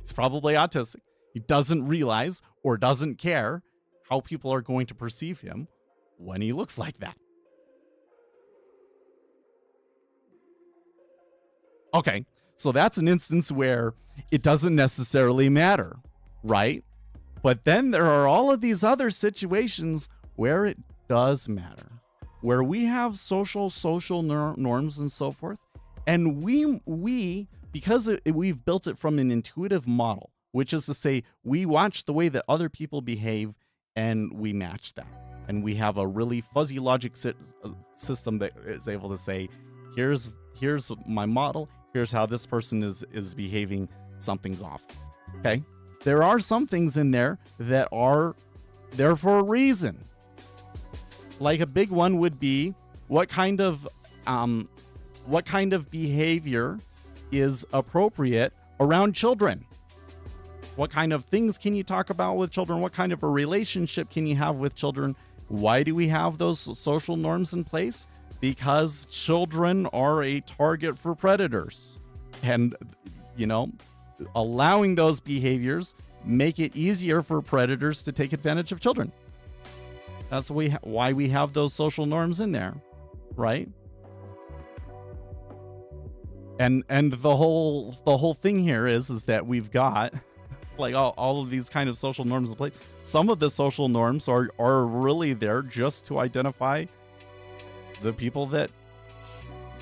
he's probably autistic. He doesn't realize or doesn't care how people are going to perceive him when he looks like that. Okay, so that's an instance where it doesn't necessarily matter, right? But then there are all of these other situations where it does matter, where we have social norms and so forth, and we because we've built it from an intuitive model, which is to say we watch the way that other people behave and we match that. And we have a really fuzzy logic system that is able to say, here's my model, here's how this person is behaving, something's off. Okay? There are some things in there that are there for a reason. Like a big one would be what kind of behavior is appropriate around children? What kind of things can you talk about with children? What kind of a relationship can you have with children? Why do we have those social norms in place? Because children are a target for predators. And, allowing those behaviors make it easier for predators to take advantage of children. That's why we have those social norms in there, right? And the whole thing here is that we've got like all of these kind of social norms in place. Some of the social norms are really there just to identify the people that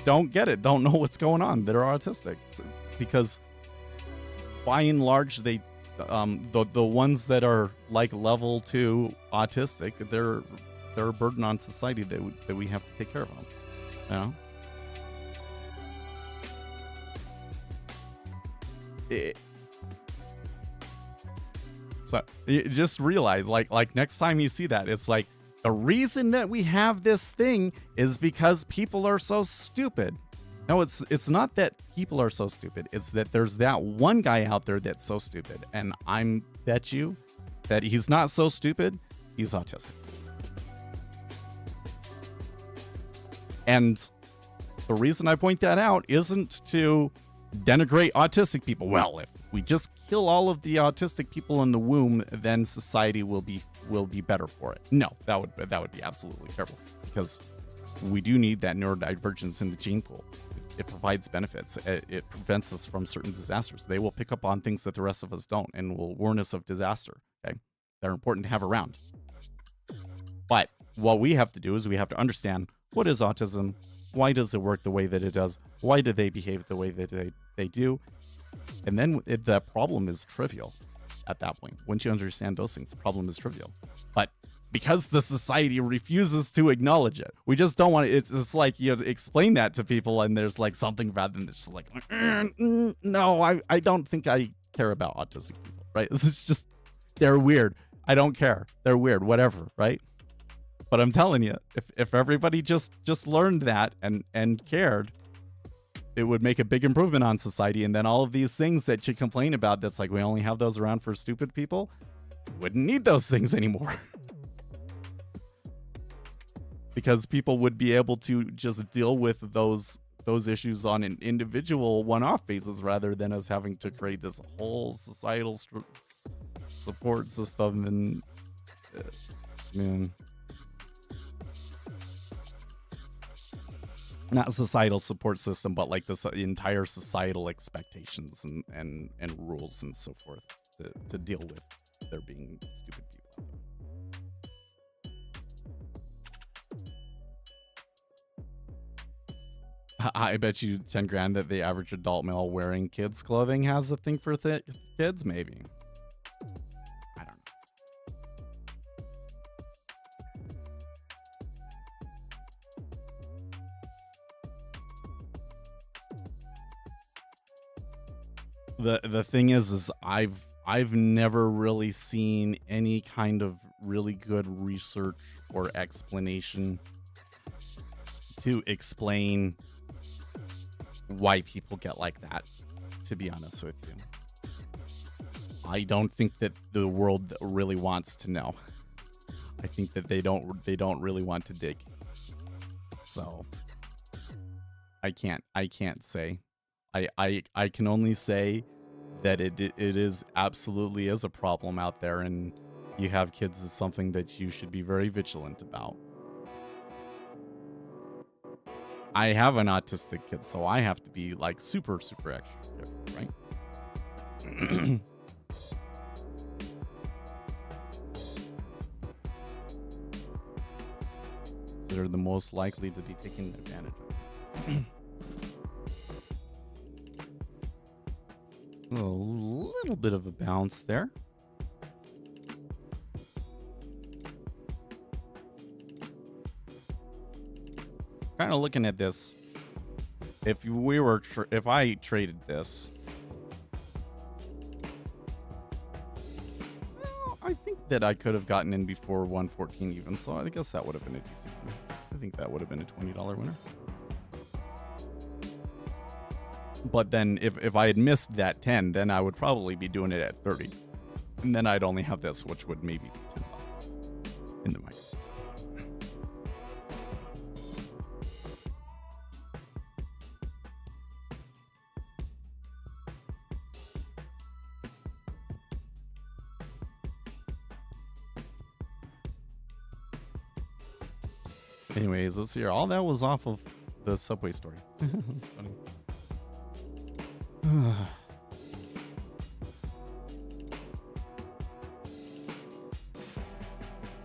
don't get it, don't know what's going on, that are autistic. Because by and large, they the ones that are like level 2 autistic, they're a burden on society that we have to take care of them. You know? So you just realize, like next time you see that, it's like the reason that we have this thing is because people are so stupid. No, it's not that people are so stupid. It's that there's that one guy out there that's so stupid, and I'm bet you that he's not so stupid. He's autistic. And the reason I point that out isn't to denigrate autistic people. Well, if we just kill all of the autistic people in the womb, then society will be better for it. No, that would be absolutely terrible, because we do need that neurodivergence in the gene pool. It provides benefits. It prevents us from certain disasters. They will pick up on things that the rest of us don't and will warn us of disaster. Okay, they're important to have around. But what we have to do is we have to understand, what is autism? Why does it work the way that it does? Why do they behave the way that they do? And then the problem is trivial at that point. Once you understand those things, the problem is trivial. But because the society refuses to acknowledge it, we just don't want it. It's like you have to explain that to people, and there's like something rather than just like, no, I don't think I care about autistic people, right? It's just, they're weird. I don't care. They're weird, whatever, right? But I'm telling you, if everybody just learned that and cared, it would make a big improvement on society. And then all of these things that you complain about, that's like, we only have those around for stupid people, wouldn't need those things anymore. because people would be able to just deal with those issues on an individual one-off basis rather than us having to create this whole societal support system. And man, not societal support system, but like this entire societal expectations and rules and so forth to deal with there being stupid people. I bet you 10 grand that the average adult male wearing kids clothing has a thing for kids. Maybe. I don't know. The thing is I've never really seen any kind of really good research or explanation to explain why people get like that, to be honest with you. I don't think that the world really wants to know. I think that they don't really want to dig. So I can't say. I can only say that it is absolutely is a problem out there, and you have kids is something that you should be very vigilant about. I have an autistic kid, so I have to be like super extra careful, right? They're the most likely to be taken advantage of. A little bit of a bounce there. Kind of looking at this, if I traded this, well, I think that I could have gotten in before 114 even, so I guess that would have been a decent one. I think that would have been a $20 winner. But then if I had missed that 10, then I would probably be doing it at 30, and then I'd only have this, which would maybe be $10 in the mic. Anyways, let's see here. All that was off of the Subway story. That's funny.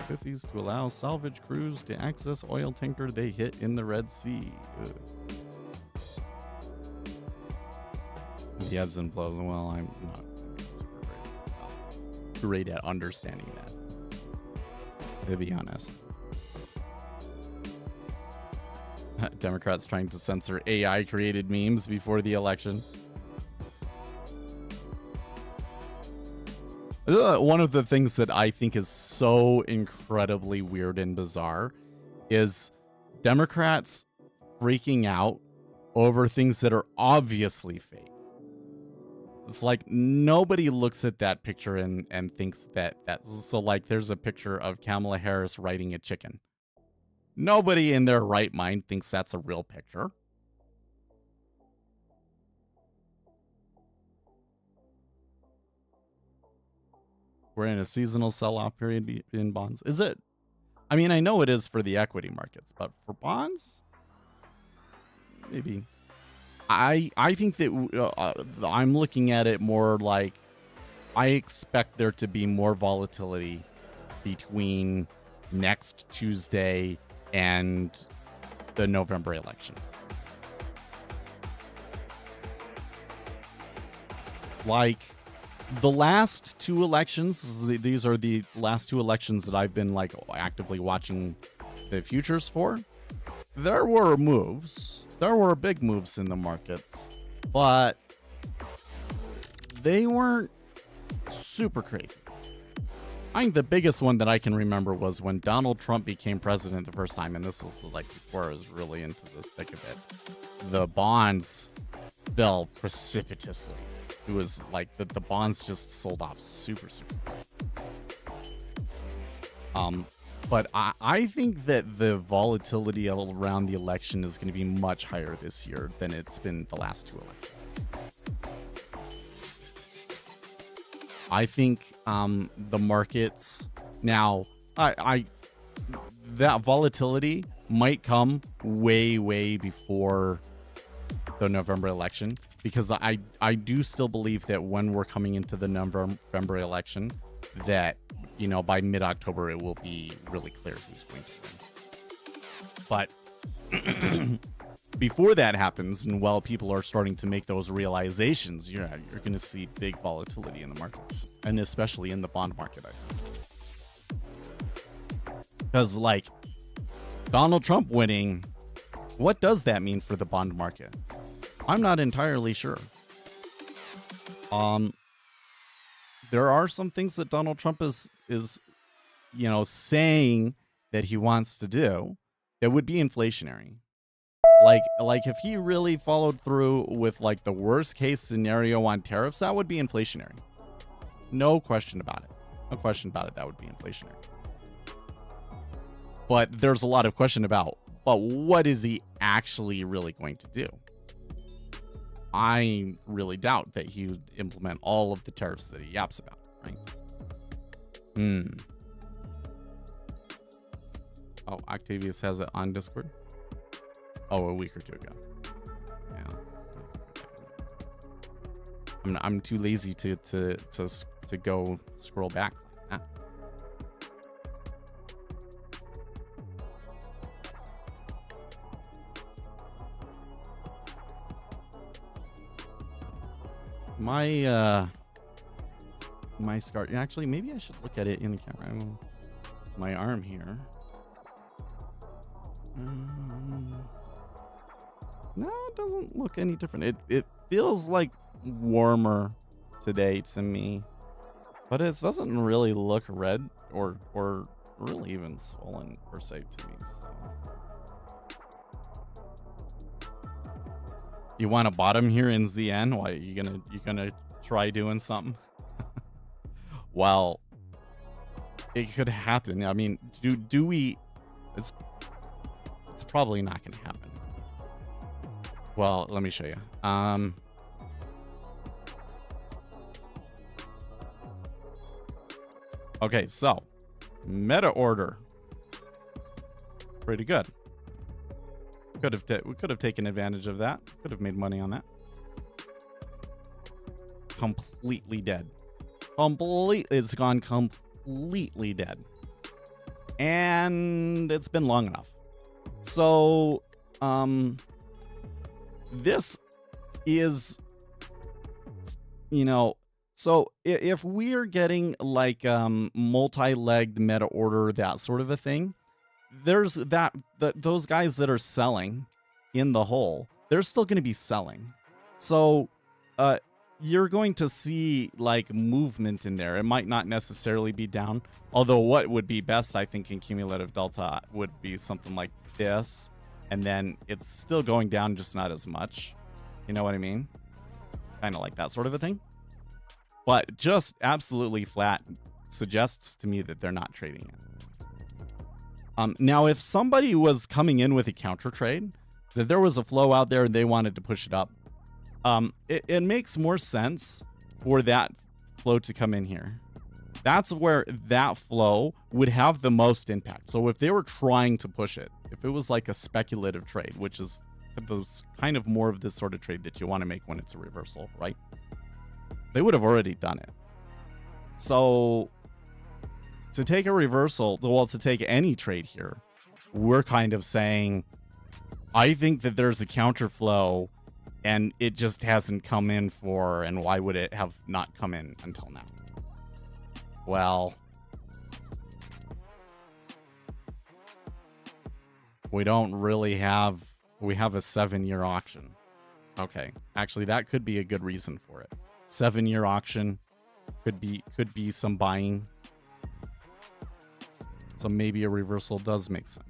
50s to allow salvage crews to access oil tanker they hit in the Red Sea. Ugh. The ebbs and flows. Well, I'm not super great at understanding that, to be honest. Democrats trying to censor AI created memes before the election. One of the things that I think is so incredibly weird and bizarre is Democrats freaking out over things that are obviously fake. It's like nobody looks at that picture and thinks that so like there's a picture of Kamala Harris riding a chicken. Nobody in their right mind thinks that's a real picture. We're in a seasonal sell-off period in bonds. Is it? I mean, I know it is for the equity markets, but for bonds? Maybe. I think that I'm looking at it more like I expect there to be more volatility between next Tuesday and the November election. Like the last two elections, these are the last two elections that I've been like actively watching the futures for. There were moves. There were big moves in the markets, but they weren't super crazy. I think the biggest one that I can remember was when Donald Trump became president the first time, and this was like before I was really into the thick of it. The bonds fell precipitously. It was like the bonds just sold off super. But I think that the volatility around the election is going to be much higher this year than it's been the last 2 elections. I think the markets now, that volatility might come way before the November election, because I do still believe that when we're coming into the November election, that, you know, by mid-October it will be really clear who's going to win. But before that happens, and while people are starting to make those realizations, you're going to see big volatility in the markets, and especially in the bond market, I think. Because, like, Donald Trump winning, what does that mean for the bond market? I'm not entirely sure. There are some things that Donald Trump is you know, saying that he wants to do that would be inflationary. Like if he really followed through with like the worst case scenario on tariffs, that would be inflationary. No question about it. No question about it. That would be inflationary. But there's a lot of question about, but what is he actually really going to do? I really doubt that he would implement all of the tariffs that he yaps about, right? Oh, Octavius has it on Discord. Oh, a week or 2 ago. Yeah. I'm too lazy to go scroll back. My scar. Actually, maybe I should look at it in the camera. My arm here. No, it doesn't look any different. It feels like warmer today to me, but it doesn't really look red or really even swollen per se to me. So, you want a bottom here in ZN? Why you gonna try doing something? Well, it could happen. I mean, do we? It's probably not gonna happen. Well, let me show you. Okay, so meta order, pretty good. We could have taken advantage of that. Could have made money on that. Completely dead. It's gone completely dead, and it's been long enough. So, this is, you know, so if we're getting like multi-legged meta order, that sort of a thing, there's those guys that are selling in the hole, they're still going to be selling. So you're going to see like movement in there. It might not necessarily be down, although what would be best, I think, in cumulative delta would be something like this, and then it's still going down, just not as much. You know what I mean? Kind of like that sort of a thing. But just absolutely flat suggests to me that they're not trading it. Now, if somebody was coming in with a counter trade, that there was a flow out there and they wanted to push it up, it makes more sense for that flow to come in here. That's where that flow would have the most impact. So if they were trying to push it, if it was like a speculative trade, which is those kind of more of this sort of trade that you want to make when it's a reversal, right? They would have already done it. So to take a reversal, well, to take any trade here, we're kind of saying, I think that there's a counter flow and it just hasn't come in for, and why would it have not come in until now? Well, we don't really have, we have a 7-year auction. Okay, actually that could be a good reason for it. 7-year auction could be some buying. So maybe a reversal does make sense.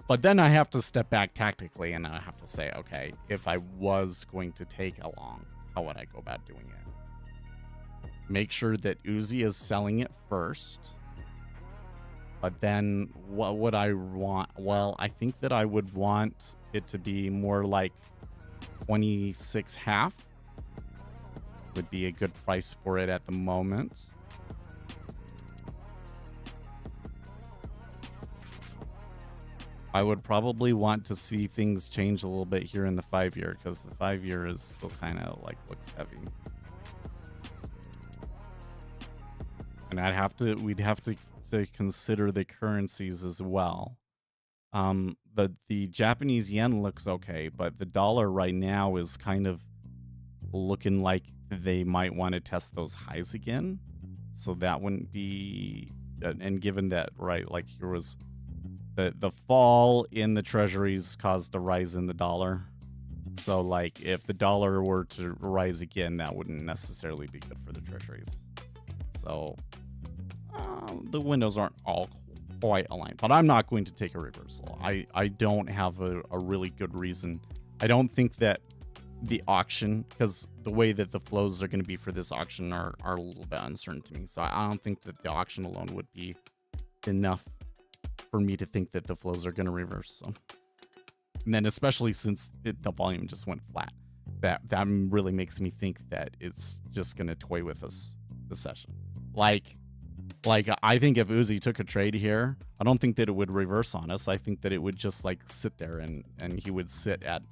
But then I have to step back tactically and I have to say, okay, if I was going to take a long, how would I go about doing it? make sure that Uzi is selling it first. But then what would I want? Well, I think that I would want it to be more like 26.5 would be a good price for it at the moment. I would probably want to see things change a little bit here in the 5-year, because the 5-year is still kind of like looks heavy. And we'd have to consider the currencies as well. The Japanese yen looks okay, but the dollar right now is kind of looking like they might want to test those highs again. So that wouldn't be, and given that, right, like here was the fall in the treasuries caused a rise in the dollar. So like if the dollar were to rise again, that wouldn't necessarily be good for the treasuries. So the windows aren't all quite aligned, but I'm not going to take a reversal. I don't have a really good reason. I don't think that the auction, because the way that the flows are going to be for this auction are a little bit uncertain to me. So I don't think that the auction alone would be enough for me to think that the flows are going to reverse. So, and then especially since the volume just went flat, that really makes me think that it's just going to toy with us this session. Like I think if Uzi took a trade here, I don't think that it would reverse on us. I think that it would just like sit there and he would sit at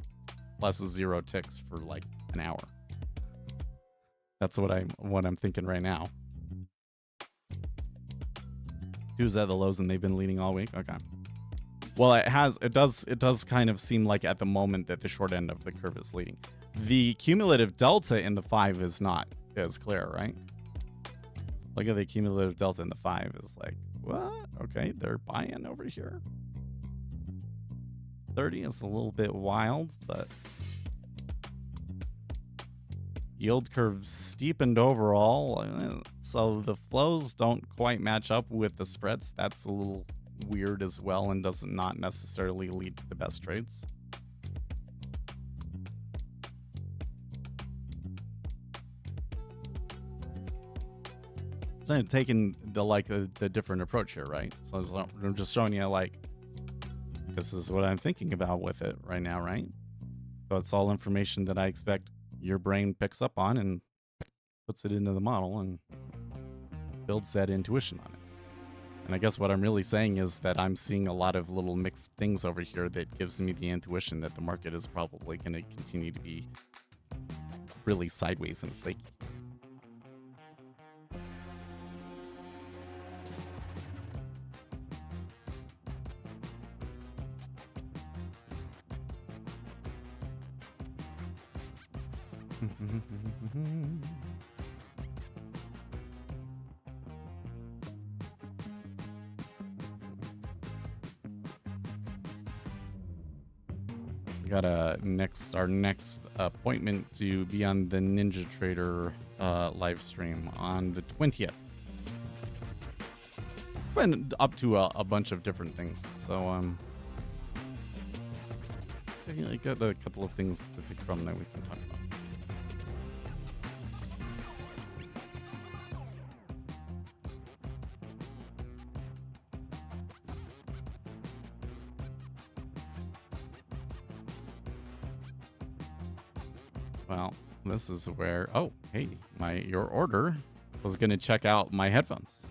plus 0 ticks for like an hour. That's what I'm thinking right now. Who's at the lows and they've been leading all week? Okay. Well, it does kind of seem like at the moment that the short end of the curve is leading. The cumulative delta in the 5 is not as clear, right? Look at the cumulative delta in the 5 is like, what? Okay, they're buying over here. 30 is a little bit wild, but yield curve steepened overall, so the flows don't quite match up with the spreads. That's a little weird as well and does not necessarily lead to the best trades. So I'm taking the different approach here, right? So I'm just showing you like this is what I'm thinking about with it right now, right? So it's all information that I expect your brain picks up on and puts it into the model and builds that intuition on it. And I guess what I'm really saying is that I'm seeing a lot of little mixed things over here that gives me the intuition that the market is probably going to continue to be really sideways and flaky. We got our next appointment to be on the Ninja Trader live stream on the 20th. Went up to a bunch of different things, so I got a couple of things to pick from that we can talk about. Well, this is where, oh, hey, your order was going to check out my headphones.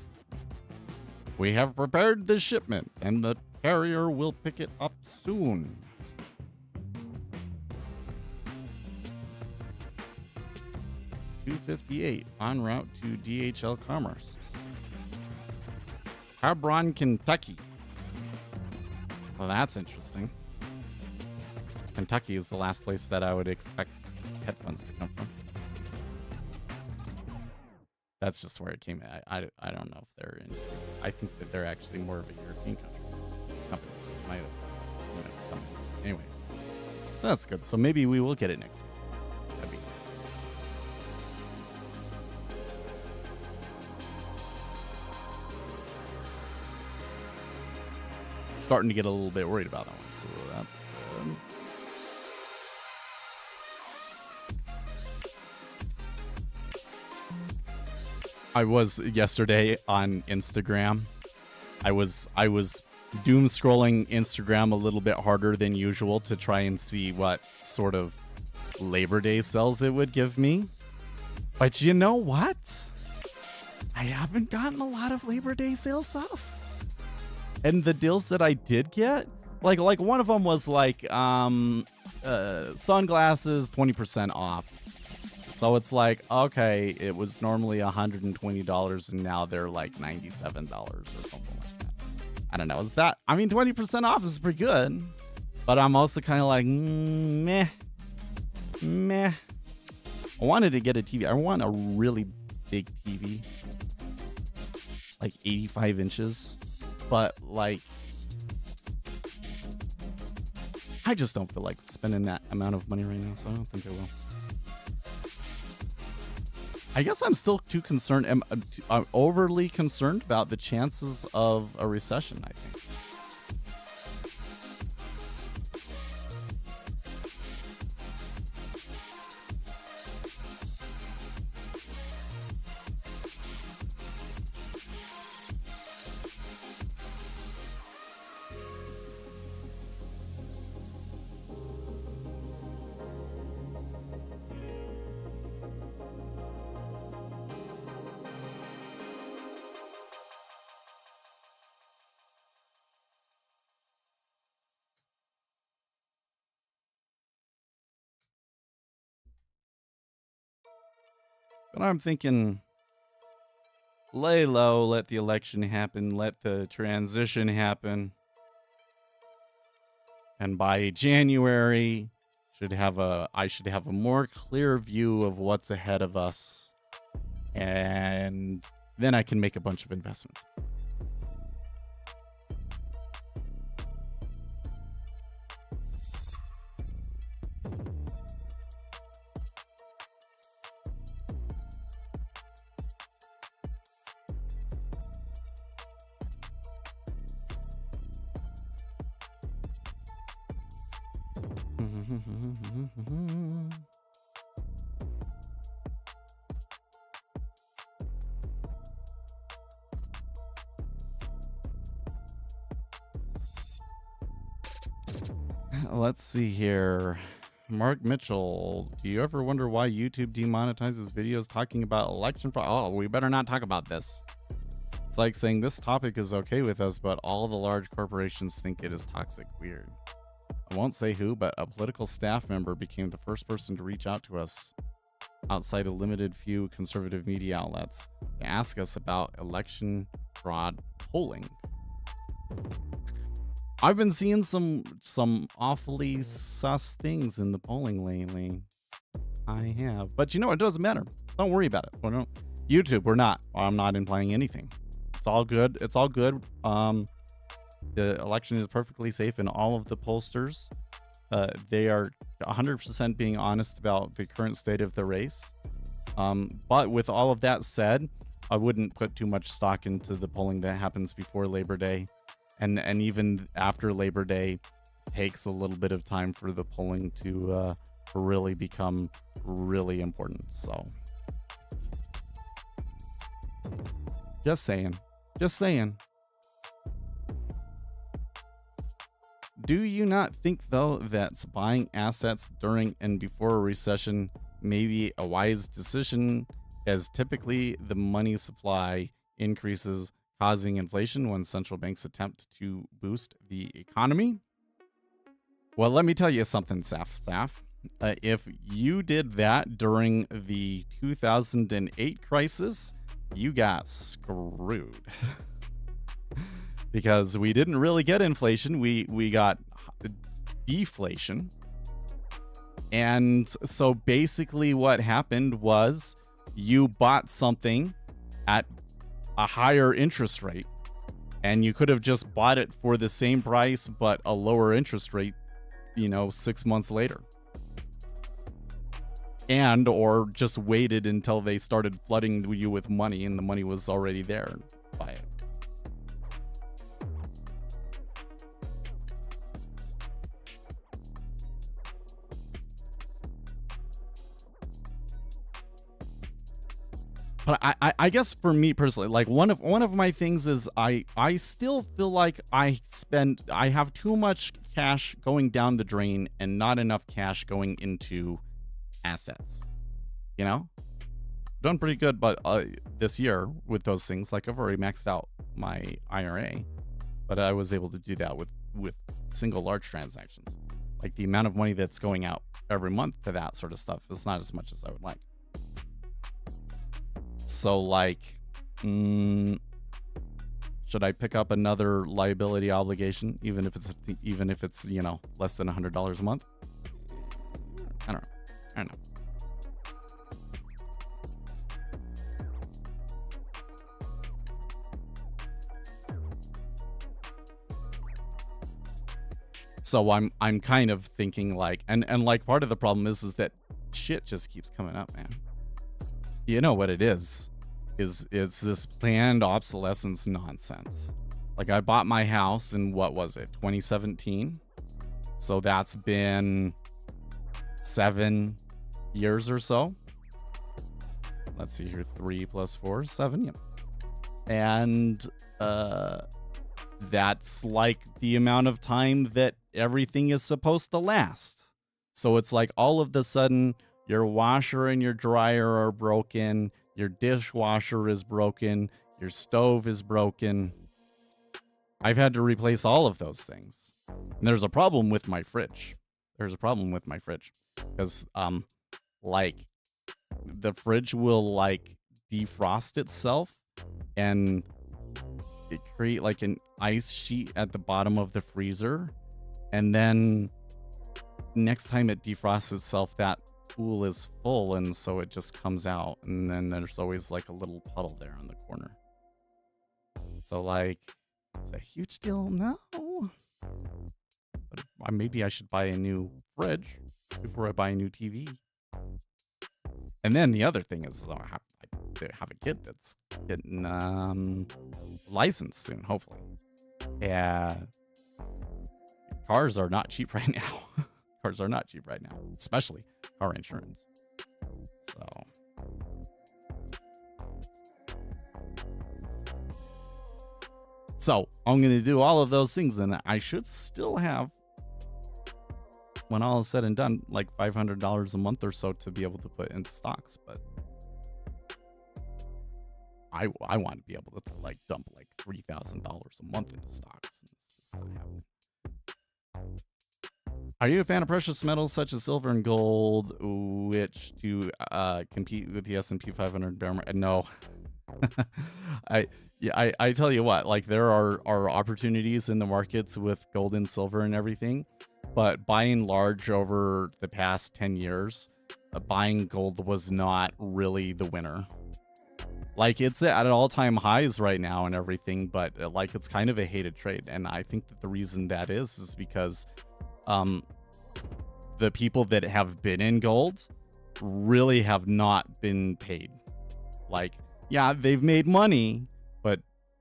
We have prepared the shipment and the carrier will pick it up soon. $258 en route to DHL Commerce. Hebron, Kentucky. Well, that's interesting. Kentucky is the last place that I would expect headphones to come from. That's just where it came. I don't know if they're in. I think that they're actually more of a European company. So might have come. Anyways, that's good. So maybe we will get it next week. That'd be starting to get a little bit worried about that one. So that's good. I was yesterday on Instagram. I was doom scrolling Instagram a little bit harder than usual to try and see what sort of Labor Day sales it would give me. But you know what? I haven't gotten a lot of Labor Day sales stuff. And the deals that I did get, like one of them was like sunglasses 20% off. So it's like, okay, it was normally $120 and now they're like $97 or something like that. I don't know. Is that, I mean, 20% off is pretty good, but I'm also kind of like, meh. I wanted to get a TV. I want a really big TV, like 85 inches, but like, I just don't feel like spending that amount of money right now, so I don't think I will. I guess I'm still too concerned. I'm overly concerned about the chances of a recession, I think. But I'm thinking, lay low, let the election happen, let the transition happen. And by January, I should have a more clear view of what's ahead of us. And then I can make a bunch of investments. Let's see here. Mark Mitchell, do you ever wonder why YouTube demonetizes videos talking about election fraud? Oh, we better not talk about this. It's like saying this topic is okay with us, but all the large corporations think it is toxic. Weird. I won't say who, but a political staff member became the first person to reach out to us outside a limited few conservative media outlets to ask us about election fraud polling. I've been seeing some awfully sus things in the polling lately. I have. But you know, it doesn't matter. Don't worry about it. YouTube, I'm not implying anything. It's all good. It's all good. The election is perfectly safe, and all of the pollsters, they are 100% being honest about the current state of the race. But with all of that said, I wouldn't put too much stock into the polling that happens before Labor Day. And even after Labor Day, takes a little bit of time for the polling to really become really important. So, just saying. Do you not think, though, that buying assets during and before a recession may be a wise decision, as typically the money supply increases, causing inflation when central banks attempt to boost the economy? Well, let me tell you something, Saf. If you did that during the 2008 crisis, you got screwed. Because we didn't really get inflation, we got deflation. And so basically what happened was you bought something at a higher interest rate, and you could have just bought it for the same price but a lower interest rate, 6 months later, and or just waited until they started flooding you with money and the money was already there. Buy it. But I guess for me personally, like one of my things is I still feel like I have too much cash going down the drain and not enough cash going into assets. You know, done pretty good, but this year with those things, like I've already maxed out my IRA, but I was able to do that with single large transactions. Like the amount of money that's going out every month to that sort of stuff is not as much as I would like. So like, should I pick up another liability obligation, even if it's you know, less than $100 a month? I don't know. So I'm kind of thinking like, and like part of the problem is that shit just keeps coming up, man. You know what it is this planned obsolescence nonsense. Like I bought my house in, what was it, 2017? So that's been 7 years or so. Let's see here, 3 + 4, 7, yeah. And that's like the amount of time that everything is supposed to last. So it's like all of a sudden your washer and your dryer are broken, your dishwasher is broken, your stove is broken. I've had to replace all of those things. And there's a problem with my fridge. Because like the fridge will like defrost itself and it create like an ice sheet at the bottom of the freezer, and then next time it defrosts itself, that pool is full, and so it just comes out, and then there's always like a little puddle there on the corner. So like, it's a huge deal. No, but maybe I should buy a new fridge before I buy a new TV. And then the other thing is I have a kid that's getting licensed soon, hopefully. Yeah, cars are not cheap right now. Especially car insurance. So I'm going to do all of those things, and I should still have, when all is said and done, like $500 a month or so to be able to put into stocks. But I want to be able to like dump like $3,000 a month into stocks. It's not happening. Are you a fan of precious metals such as silver and gold, which to compete with the S&P 500 bear market? No. I tell you what, like there are opportunities in the markets with gold and silver and everything, but by and large over the past 10 years, buying gold was not really the winner. Like it's at all-time highs right now and everything, but like it's kind of a hated trade. And I think that the reason that is because the people that have been in gold really have not been paid. Like, yeah, they've made money, but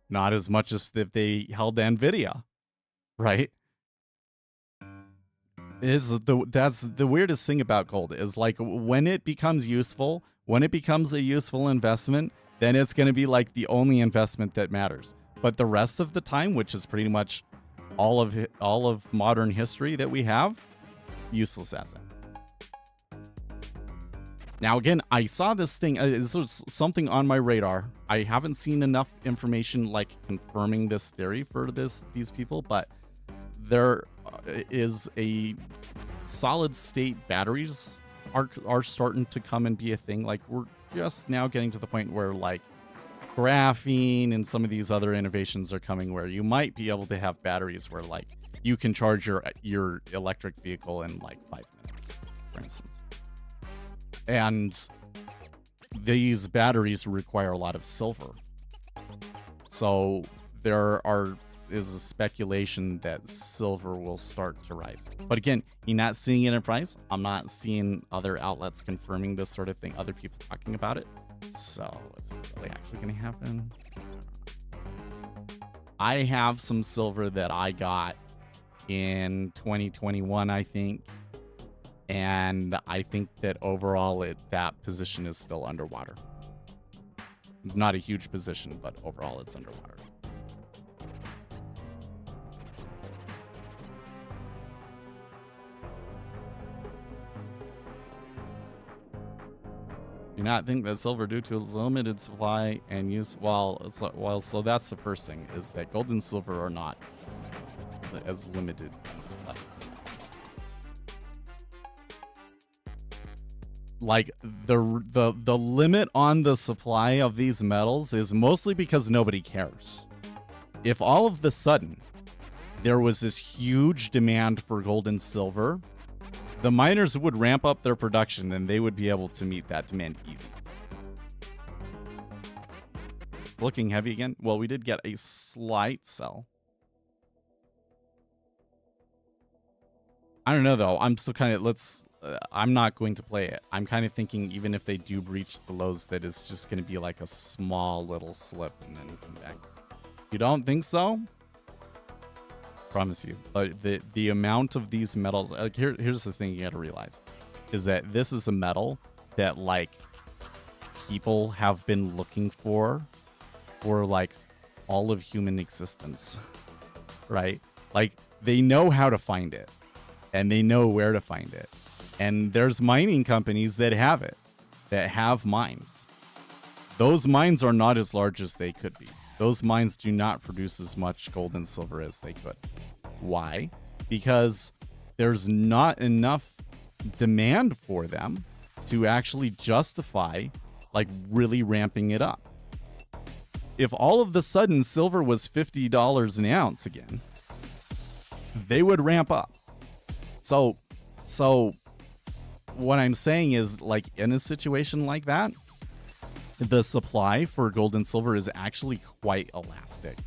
not as much as if they held Nvidia, right? That's the weirdest thing about gold is like when it becomes useful, when it becomes a useful investment, then it's going to be like the only investment that matters. But the rest of the time, which is pretty much all of modern history that we have, useless asset. Now, again, I saw this thing. This was something on my radar. I haven't seen enough information like confirming this theory for these people, but there is a solid state batteries are starting to come and be a thing. Like we're just now getting to the point where like graphene and some of these other innovations are coming where you might be able to have batteries where like you can charge your electric vehicle in like 5 minutes, for instance. And these batteries require a lot of silver. So there is a speculation that silver will start to rise. But again, you're not seeing it in price. I'm not seeing other outlets confirming this sort of thing, other people talking about it. So is it really actually going to happen? I have some silver that I got in 2021, I think. And I think that overall that position is still underwater. Not a huge position, but overall it's underwater. Do not think that silver, due to its limited supply and use, so that's the first thing, is that gold and silver are not as limited in supplies. Like the limit on the supply of these metals is mostly because nobody cares. If all of the sudden there was this huge demand for gold and silver, the miners would ramp up their production and they would be able to meet that demand easy. It's looking heavy again. Well, we did get a slight sell. I don't know though. I'm still kind of, I'm not going to play it. I'm kind of thinking even if they do breach the lows, that it's just going to be like a small little slip and then come back. You don't think so? Promise you. The amount of these metals, like here's the thing you got to realize, is that this is a metal that like people have been looking for like all of human existence, right? Like they know how to find it and they know where to find it. And there's mining companies that have it, that have mines. Those mines are not as large as they could be. Those mines do not produce as much gold and silver as they could. Why? Because there's not enough demand for them to actually justify like really ramping it up. If all of the sudden silver was $50 an ounce again, they would ramp up. So what I'm saying is, like, in a situation like that, the supply for gold and silver is actually quite elastic.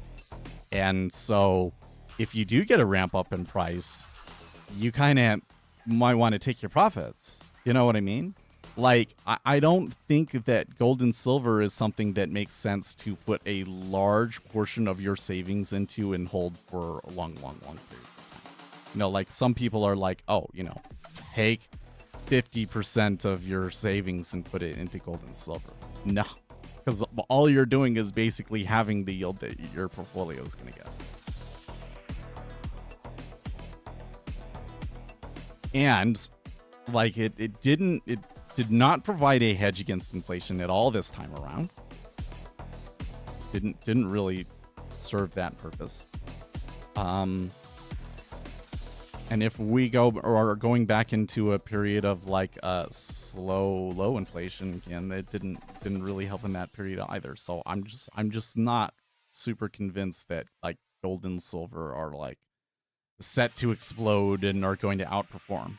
And so if you do get a ramp up in price, you kind of might want to take your profits. You know what I mean? Like, I don't think that gold and silver is something that makes sense to put a large portion of your savings into and hold for a long period of time. You know, like some people are like, oh, you know, take 50% of your savings and put it into gold and silver. No, because all you're doing is basically having the yield that your portfolio is going to get. And like it did not provide a hedge against inflation at all this time around. Didn't really serve that purpose. And if we are going back into a period of like slow low inflation again, it didn't really help in that period either. So I'm just not super convinced that like gold and silver are like set to explode and are going to outperform.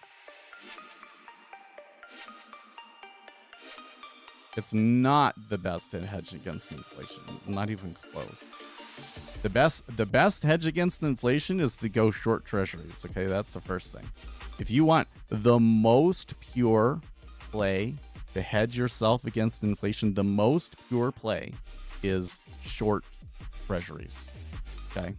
It's not the best hedge against inflation, not even close. The best hedge against inflation is to go short treasuries. Okay, that's the first thing. If you want the most pure play to hedge yourself against inflation, the most pure play is short treasuries. Okay.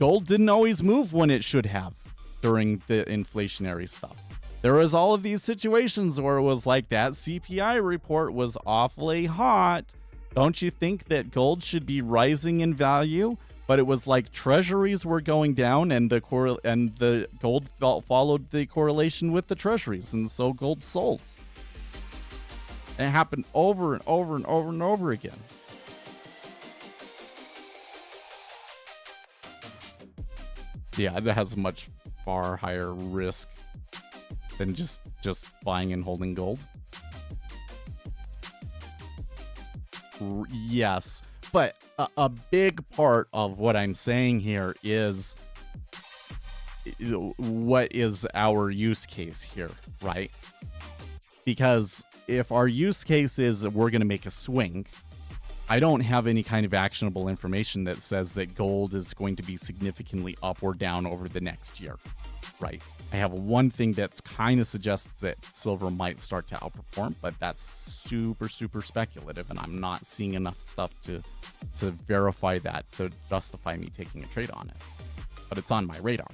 Gold didn't always move when it should have during the inflationary stuff. There was all of these situations where it was like that CPI report was awfully hot. Don't you think that gold should be rising in value? But it was like treasuries were going down and the gold followed the correlation with the treasuries, and so gold sold. And it happened over and over and over and over again. Yeah, it has much far higher risk than just buying and holding gold. Yes, but a big part of what I'm saying here is what is our use case here, right? Because if our use case is we're going to make a swing, I don't have any kind of actionable information that says that gold is going to be significantly up or down over the next year, right? I have one thing that's kind of suggests that silver might start to outperform, but that's super, super speculative, and I'm not seeing enough stuff to verify that to justify me taking a trade on it. But it's on my radar.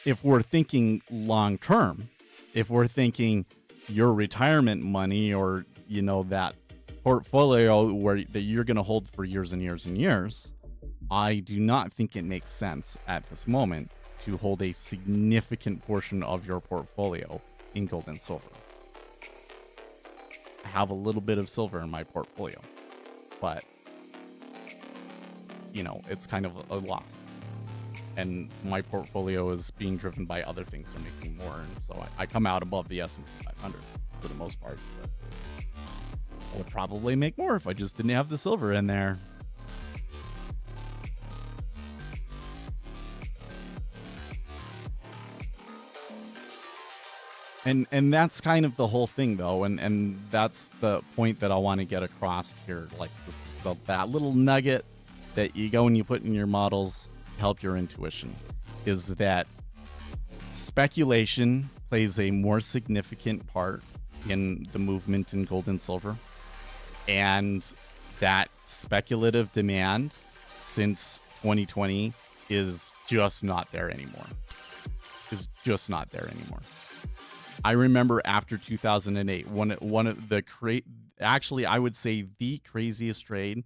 If we're thinking long term, if we're thinking your retirement money, or that portfolio that you're going to hold for years and years and years, I do not think it makes sense at this moment to hold a significant portion of your portfolio in gold and silver. I have a little bit of silver in my portfolio, but it's kind of a loss. And my portfolio is being driven by other things that are making more, and so I come out above the S&P 500 for the most part. But I would probably make more if I just didn't have the silver in there. And that's kind of the whole thing, though, and that's the point that I want to get across here. Like, this is that little nugget that you go and you put in your models to help your intuition, is that speculation plays a more significant part in the movement in gold and silver, and that speculative demand since 2020 is just not there anymore. I remember after 2008, one of the actually, I would say the craziest trade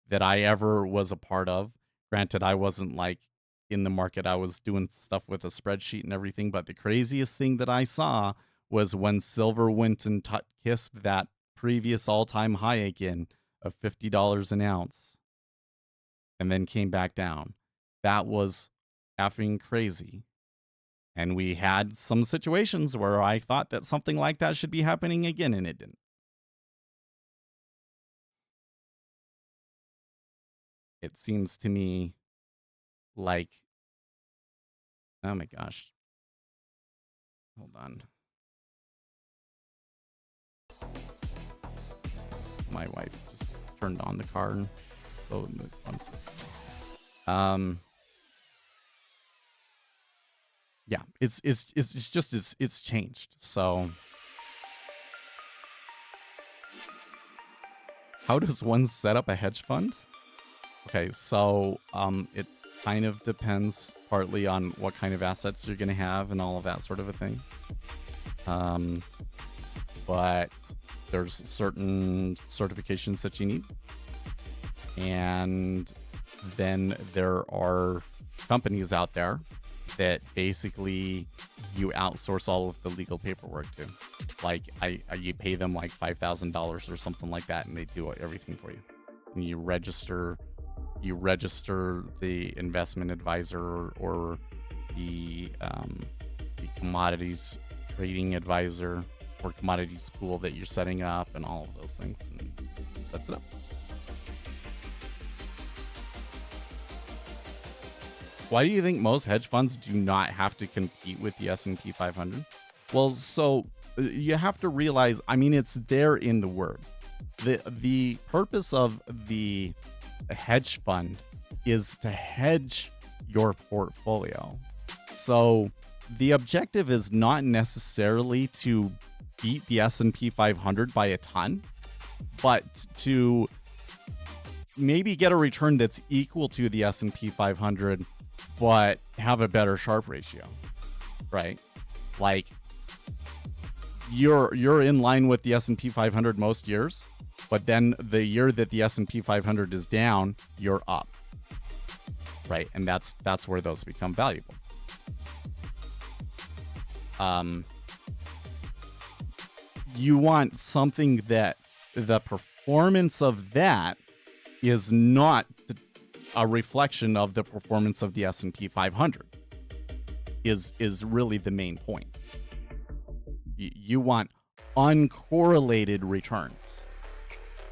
that I ever was a part of. Granted, I wasn't like in the market. I was doing stuff with a spreadsheet and everything, but the craziest thing that I saw was when silver went and kissed that previous all-time high again of $50 an ounce and then came back down. That was effing crazy. And we had some situations where I thought that something like that should be happening again, and it didn't. It seems to me like, oh my gosh. Hold on. My wife just turned on the car, so yeah, it's changed. So how does one set up a hedge fund? Okay, so it kind of depends partly on what kind of assets you're going to have and all of that sort of a thing. But there's certain certifications that you need. And then there are companies out there that basically you outsource all of the legal paperwork to. Like you pay them like $5,000 or something like that, and they do everything for you. And you register the investment advisor or the commodities trading advisor or commodities pool that you're setting up, and all of those things, and sets it up. Why do you think most hedge funds do not have to compete with the S&P 500? Well, so you have to realize, I mean, it's there in the word. The purpose of the hedge fund is to hedge your portfolio. So the objective is not necessarily to beat the S&P 500 by a ton, but to maybe get a return that's equal to the S&P 500, but have a better Sharpe ratio, right? Like you're in line with the S&P 500 most years, but then the year that the S&P 500 is down, you're up, right? And that's where those become valuable. You want something that the performance of that is not a reflection of the performance of the S&P 500 is really the main point. You want uncorrelated returns.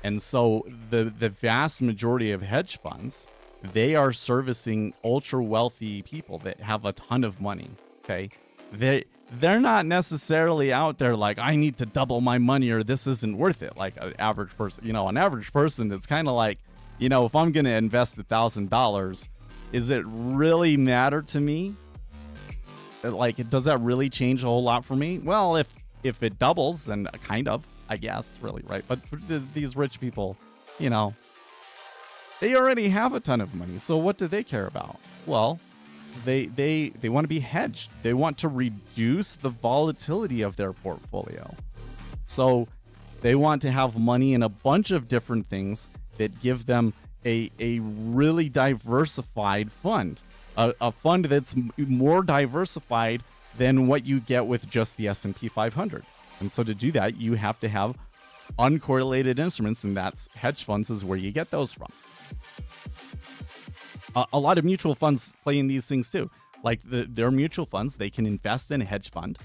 And so the vast majority of hedge funds, they are servicing ultra wealthy people that have a ton of money, okay? They're not necessarily out there like, I need to double my money or this isn't worth it. Like an average person, an average person, it's kind of like, if I'm going to invest $1,000, is it really matter to me? Like, does that really change a whole lot for me? Well, if it doubles, then kind of, I guess, really, right? But for these rich people, they already have a ton of money. So what do they care about? Well, they want to be hedged. They want to reduce the volatility of their portfolio. So they want to have money in a bunch of different things that give them a really diversified fund, a fund that's more diversified than what you get with just the S&P 500. And so to do that, you have to have uncorrelated instruments, and that's hedge funds is where you get those from. A lot of mutual funds play in these things too. Like their mutual funds, they can invest in a hedge fund.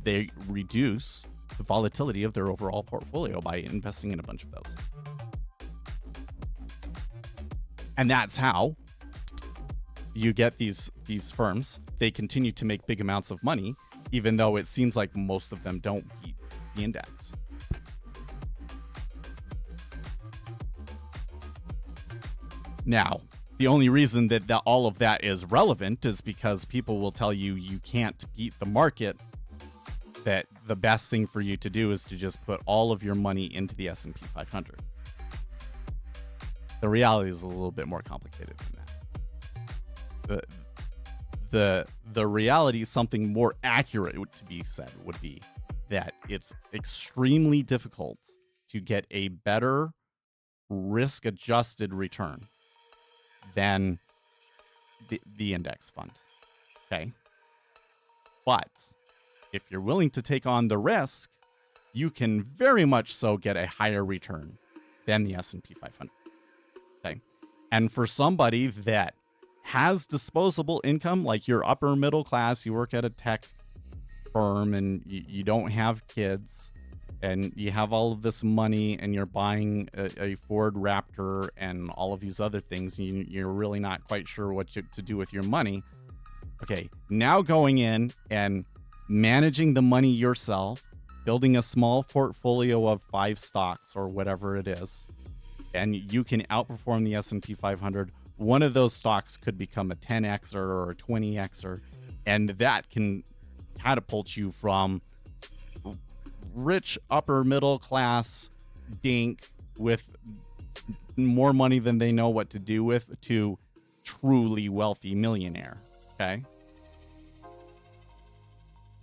They reduce the volatility of their overall portfolio by investing in a bunch of those. And that's how you get these firms. They continue to make big amounts of money, even though it seems like most of them don't beat the index. Now, the only reason that all of that is relevant is because people will tell you you can't beat the market, that the best thing for you to do is to just put all of your money into the S&P 500. The reality is a little bit more complicated than that. The reality, something more accurate to be said, would be that it's extremely difficult to get a better risk-adjusted return than the index fund. Okay? But if you're willing to take on the risk, you can very much so get a higher return than the S&P 500. Okay? And for somebody that has disposable income, like you're upper middle class, you work at a tech firm and you don't have kids, and you have all of this money and you're buying a Ford Raptor and all of these other things, and you're really not quite sure what to do with your money. Okay, now going in and managing the money yourself, building a small portfolio of 5 stocks or whatever it is, and you can outperform the S&P 500. One of those stocks could become a 10xer or a 20xer, and that can catapult you from rich upper middle class dink with more money than they know what to do with to truly wealthy millionaire. Okay,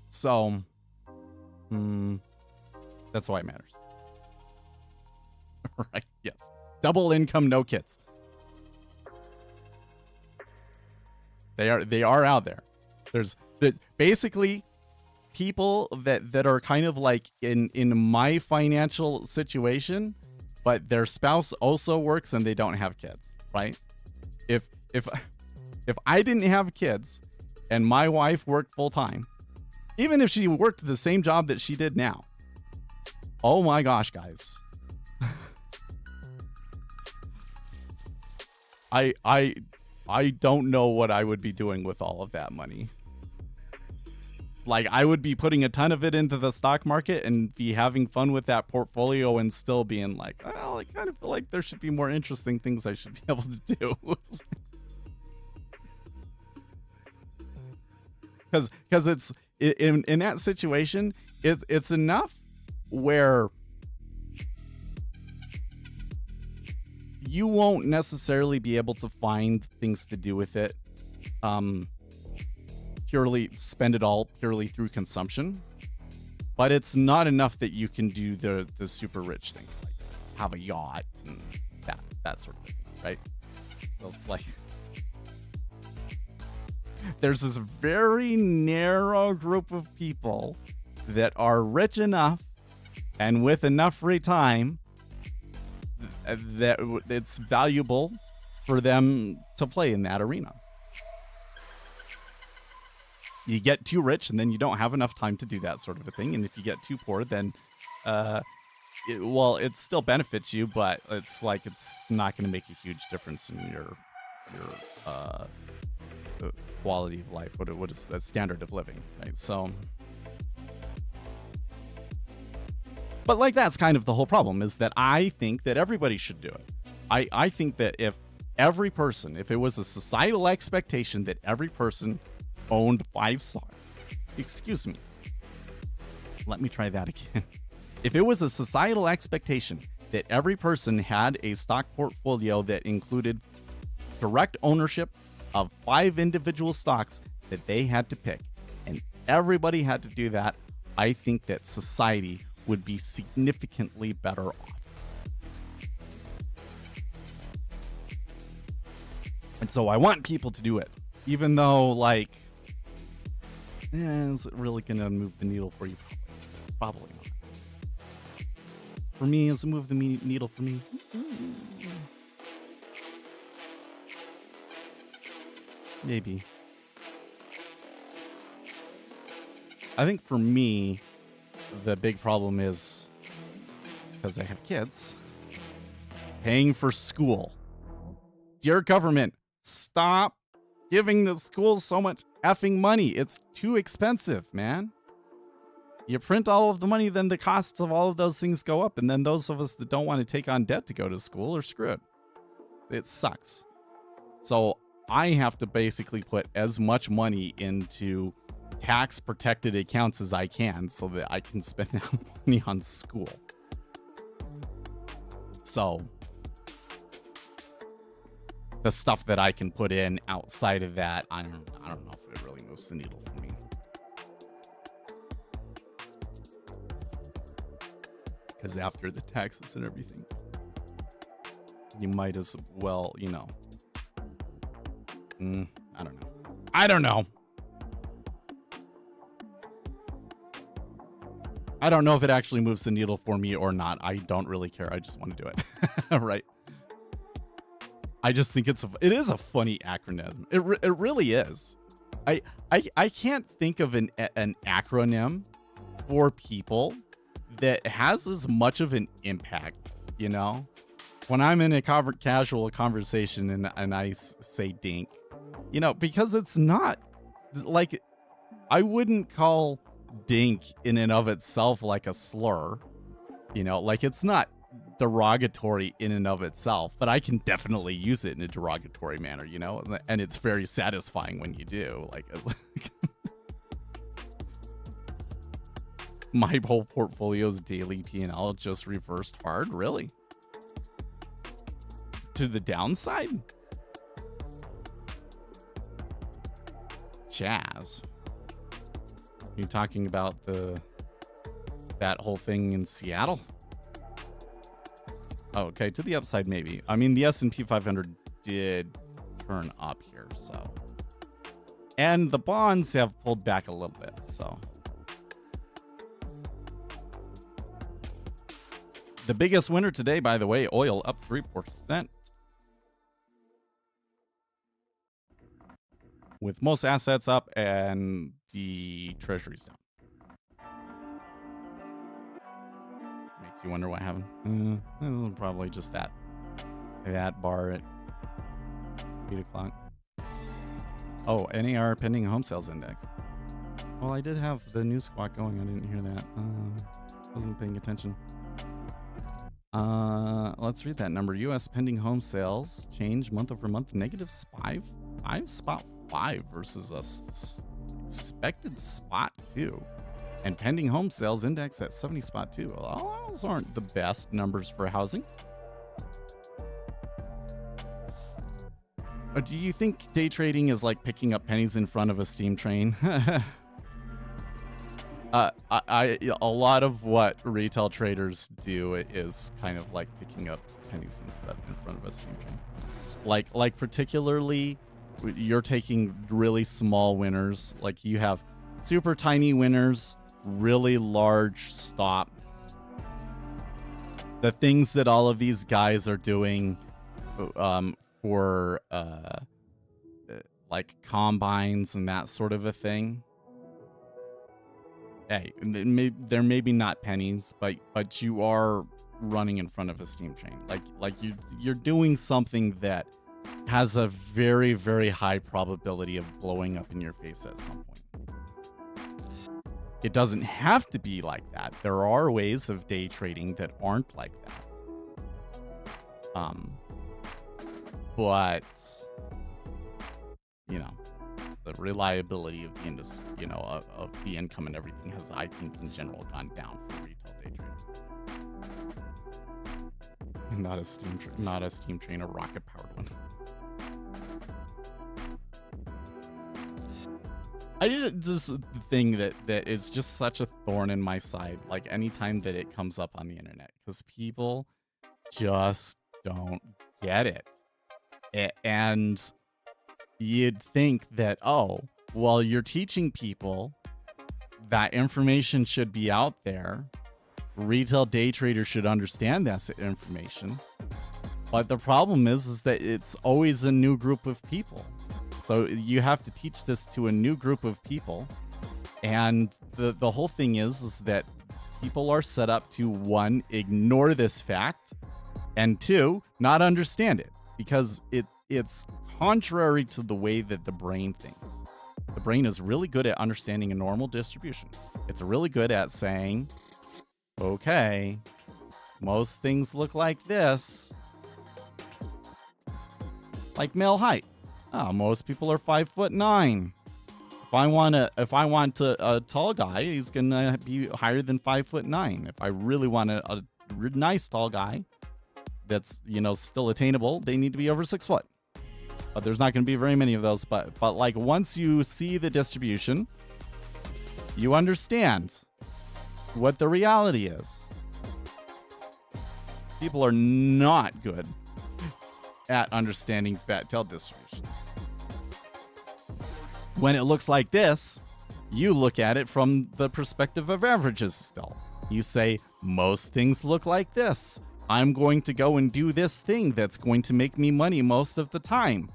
so that's why it matters. Right? Yes, double income, no kids. They are out there. There's basically people that are kind of like in my financial situation, but their spouse also works and they don't have kids, right? If I didn't have kids and my wife worked full time, even if she worked the same job that she did now, oh my gosh, guys. I don't know what I would be doing with all of that money. Like, I would be putting a ton of it into the stock market and be having fun with that portfolio and still being like, well, I kind of feel like there should be more interesting things I should be able to do. Because it's in that situation, it's enough where you won't necessarily be able to find things to do with it. Purely spend it all purely through consumption, but it's not enough that you can do the super rich things like have a yacht and that sort of thing, right? So it's like there's this very narrow group of people that are rich enough and with enough free time that it's valuable for them to play in that arena. You get too rich and then you don't have enough time to do that sort of a thing. And if you get too poor, then, it still benefits you, but it's like it's not going to make a huge difference in your quality of life. What is that standard of living, right? So, but like that's kind of the whole problem, is that I think that everybody should do it. I think that if it was a societal expectation that every person owned 5 stocks. Excuse me. Let me try that again. If it was a societal expectation that every person had a stock portfolio that included direct ownership of 5 individual stocks that they had to pick, and everybody had to do that, I think that society would be significantly better off. And so I want people to do it, even though, like, is it really going to move the needle for you? Probably not. For me, is it move the needle for me? Maybe. I think for me, the big problem is, because I have kids, paying for school. Dear government, stop giving the schools so much effing money. It's too expensive, man. You print all of the money, then the costs of all of those things go up. And then those of us that don't want to take on debt to go to school are screwed. It sucks. So I have to basically put as much money into tax protected accounts as I can so that I can spend that money on school. So the stuff that I can put in outside of that, I don't know if it really moves the needle for me. Because after the taxes and everything, you might as well, you know. I don't know. I don't know. I don't know if it actually moves the needle for me or not. I don't really care. I just want to do it. Right. I just think it is a funny acronym. It really is. I can't think of an acronym for people that has as much of an impact, you know? When I'm in a casual conversation and I say dink, you know, because it's not like, I wouldn't call dink in and of itself like a slur, you know, like it's not derogatory in and of itself, but I can definitely use it in a derogatory manner, you know, and it's very satisfying when you do. Like my whole portfolio's daily P&L just reversed hard, really? To the downside? Jazz. You talking about that whole thing in Seattle? Oh, okay, to the upside maybe. I mean, the S&P 500 did turn up here, so. And the bonds have pulled back a little bit, so. The biggest winner today, by the way, oil up 3%. With most assets up and the treasuries down. Makes you wonder what happened. This is probably just that bar at 8 o'clock. Oh, NAR pending home sales index. Well, I did have the news squawk going. I didn't hear that. Wasn't paying attention. Let's read that number. U.S. pending home sales change month over month negative spot 5 versus a expected spot 2. And pending home sales index at 70 spot 2. Well, those aren't the best numbers for housing. Do you think day trading is like picking up pennies in front of a steam train? A lot of what retail traders do is kind of like picking up pennies instead in front of a steam train. Like particularly, you're taking really small winners. Like you have super tiny winners, really large stop. The things that all of these guys are doing for like combines and that sort of a thing. Hey, they're maybe not pennies, but you are running in front of a steam train. Like you're doing something that has a very, very high probability of blowing up in your face at some point. It doesn't have to be like that. There are ways of day trading that aren't like that. But you know, the reliability of the industry, you know, of the income and everything has, I think, in general, gone down for retail day traders. Not a steam train, a rocket powered one. I just the thing that is just such a thorn in my side, like anytime that it comes up on the internet, because people just don't get it. And you'd think that, oh, well, you're teaching people that information should be out there. Retail day traders should understand that information. But the problem is that it's always a new group of people. So you have to teach this to a new group of people. And the whole thing is that people are set up to, one, ignore this fact, and two, not understand it, because it's contrary to the way that the brain thinks. The brain is really good at understanding a normal distribution. It's really good at saying, okay, most things look like this. Like male height. Oh, most people are 5'9". If I want a tall guy, he's gonna be higher than 5'9". If I really want a nice tall guy that's, still attainable, they need to be over 6 foot. But there's not going to be very many of those. But like once you see the distribution, you understand what the reality is. People are not good at understanding fat tail distributions. When it looks like this, you look at it from the perspective of averages still. You say, most things look like this. I'm going to go and do this thing that's going to make me money most of the time.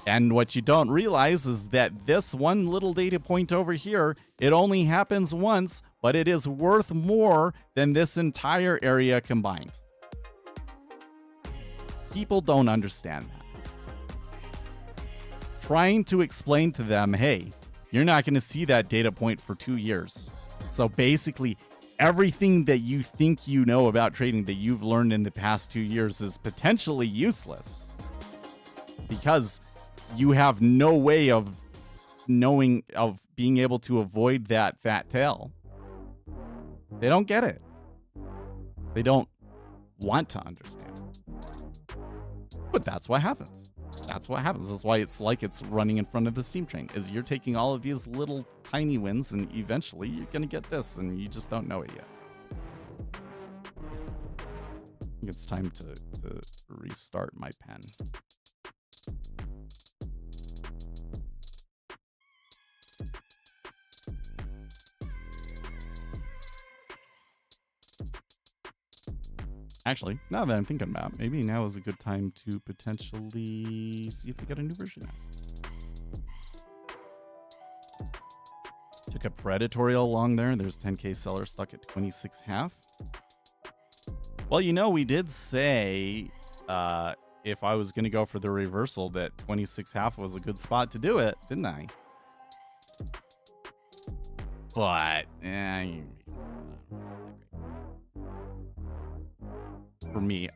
And what you don't realize is that this one little data point over here, it only happens once, but it is worth more than this entire area combined. People don't understand that. Trying to explain to them, hey, you're not going to see that data point for 2 years. So basically, everything that you think you know about trading that you've learned in the past 2 years is potentially useless, because you have no way of being able to avoid that fat tail. They don't get it. They don't want to understand. But that's what happens. That's why it's like it's running in front of the steam train, is you're taking all of these little tiny wins and eventually you're going to get this and you just don't know it yet. I think it's time to restart my pen. Actually, now that I'm thinking about it, maybe now is a good time to potentially see if they get a new version out. Took a predatory along there. There's 10K seller stuck at 26.5. Well, we did say if I was going to go for the reversal that 26.5 was a good spot to do it, didn't I? But, for me,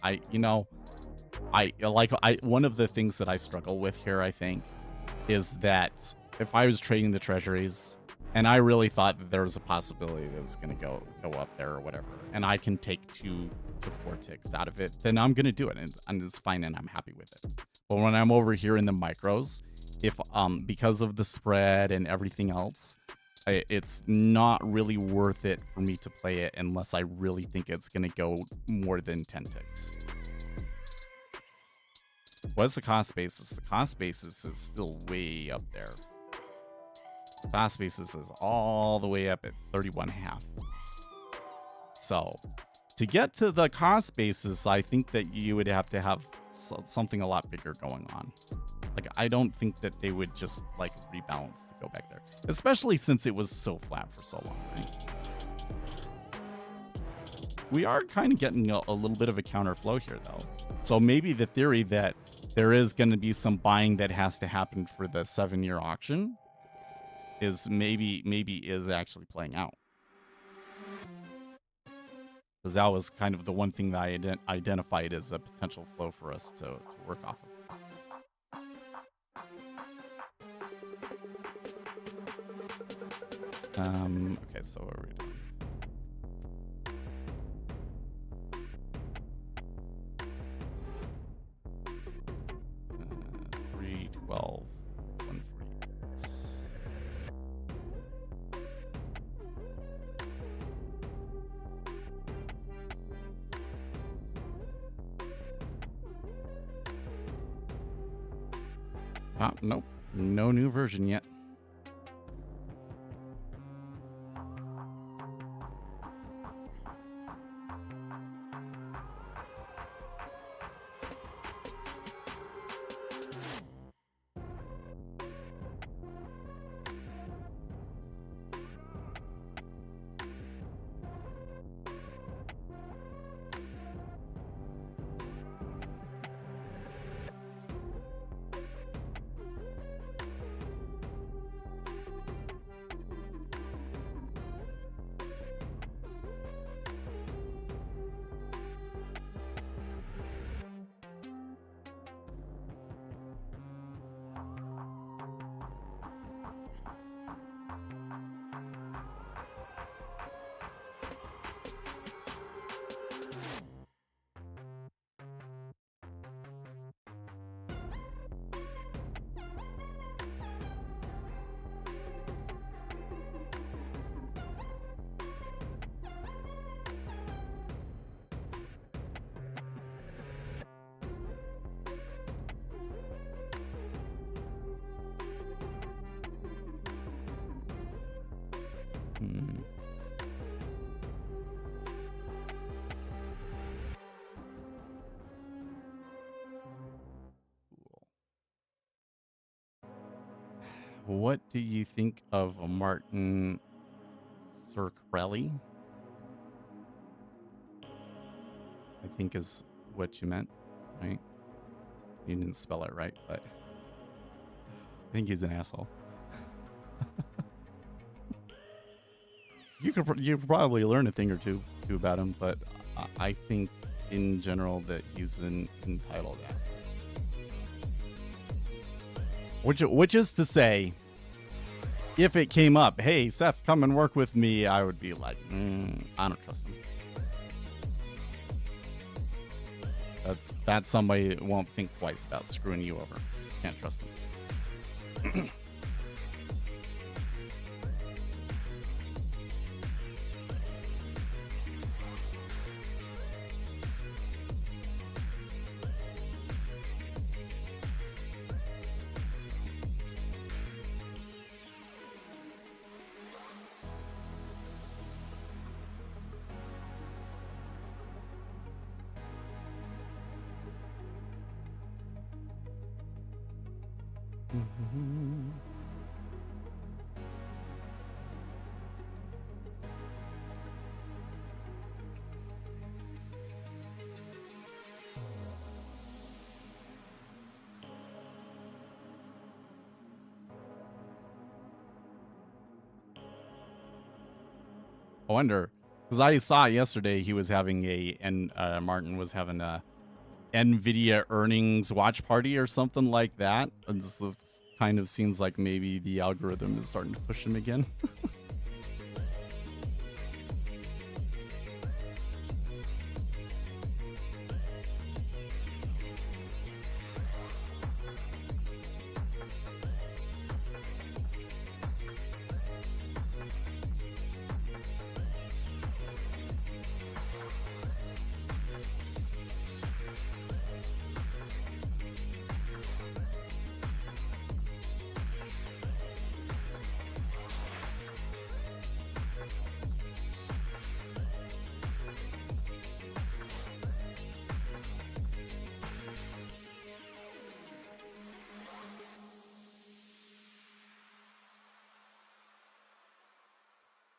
one of the things that I struggle with here, I think, is that if I was trading the treasuries and I really thought that there was a possibility that it was going to go up there or whatever, and I can take 2 to 4 ticks out of it, then I'm going to do it, and it's fine, and I'm happy with it. But when I'm over here in the micros, if because of the spread and everything else, it's not really worth it for me to play it unless I really think it's going to go more than 10 ticks. What's the cost basis? The cost basis is still way up there. Cost basis is all the way up at 31.5. So to get to the cost basis, I think that you would have to have something a lot bigger going on. Like, I don't think that they would just, rebalance to go back there. Especially since it was so flat for so long, right? We are kind of getting a little bit of a counterflow here, though. So maybe the theory that there is going to be some buying that has to happen for the 7-year auction is maybe is actually playing out. Because that was kind of the one thing that I identified as a potential flow for us to work off of. Okay, so what are we doing? 312, 148. Nope. No new version yet. Hmm. What do you think of Martin Circarelli? I think is what you meant, right? You didn't spell it right, but I think he's an asshole. You could probably learn a thing or two about him, but I think in general that he's an entitled asshole. Which is to say, if it came up, hey Seth, come and work with me, I would be like, I don't trust him. That's somebody that won't think twice about screwing you over. Can't trust him. I wonder, because I saw yesterday he was having Martin was having a NVIDIA earnings watch party or something like that. And this kind of seems like maybe the algorithm is starting to push him again.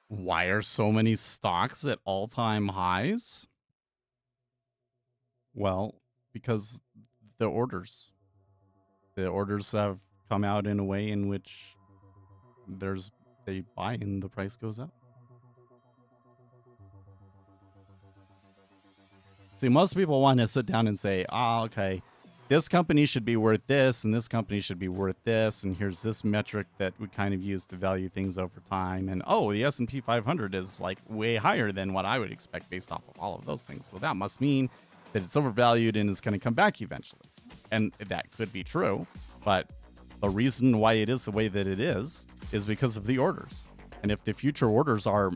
Why are so many stocks at all-time highs? Well, because the orders have come out in a way in which they buy and the price goes up. See, most people want to sit down and say, okay, this company should be worth this, and this company should be worth this, and here's this metric that we kind of use to value things over time. And the S&P 500 is like way higher than what I would expect based off of all of those things. So that must mean that it's overvalued and is going to come back eventually. And that could be true, but the reason why it is the way that it is because of the orders. And if the future orders are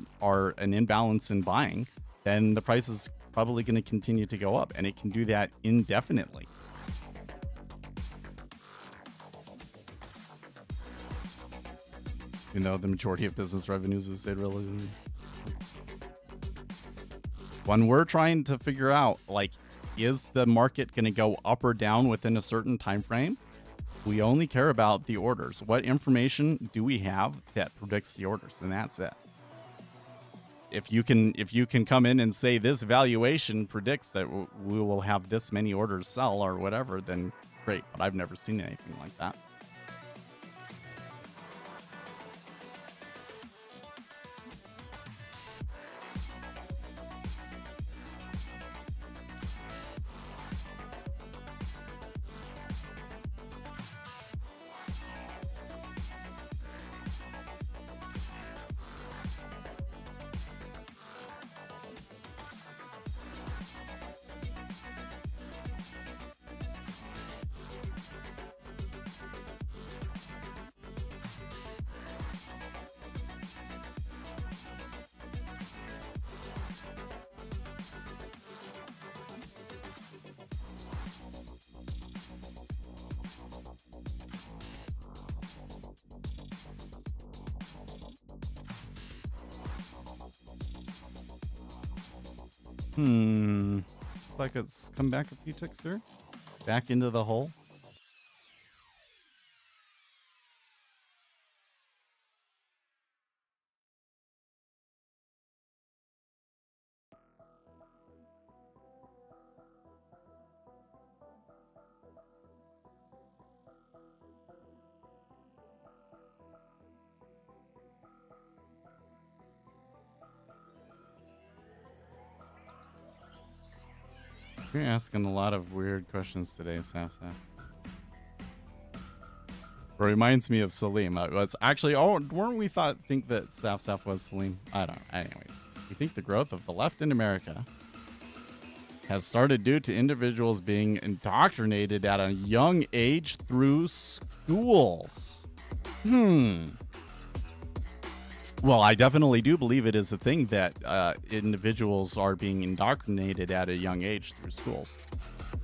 an imbalance in buying, then the price is probably going to continue to go up, and it can do that indefinitely. the majority of business revenues is state related. When we're trying to figure out, like, is the market going to go up or down within a certain time frame? We only care about the orders. What information do we have that predicts the orders? And that's it. If you can come in and say this valuation predicts that we will have this many orders sell or whatever, then great. But I've never seen anything like that. Looks like it's come back a few ticks here. Back into the hole. You're asking a lot of weird questions today, Saf. It reminds me of Salim. It's actually, weren't we think that Saf was Salim? I don't know. Anyway, we think the growth of the left in America has started due to individuals being indoctrinated at a young age through schools. Well, I definitely do believe it is a thing that individuals are being indoctrinated at a young age through schools.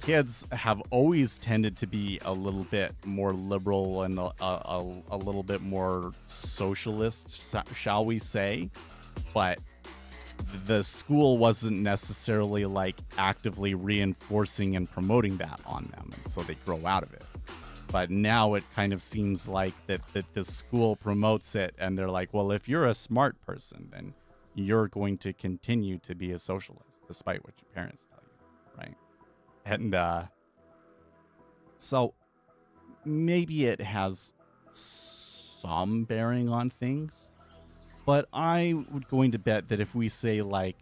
Kids have always tended to be a little bit more liberal and a little bit more socialist, shall we say, but the school wasn't necessarily like actively reinforcing and promoting that on them, and so they grow out of it. But now it kind of seems like that the school promotes it, and they're like, well, if you're a smart person, then you're going to continue to be a socialist, despite what your parents tell you, right? And so maybe it has some bearing on things, but I would going to bet that if we say, like,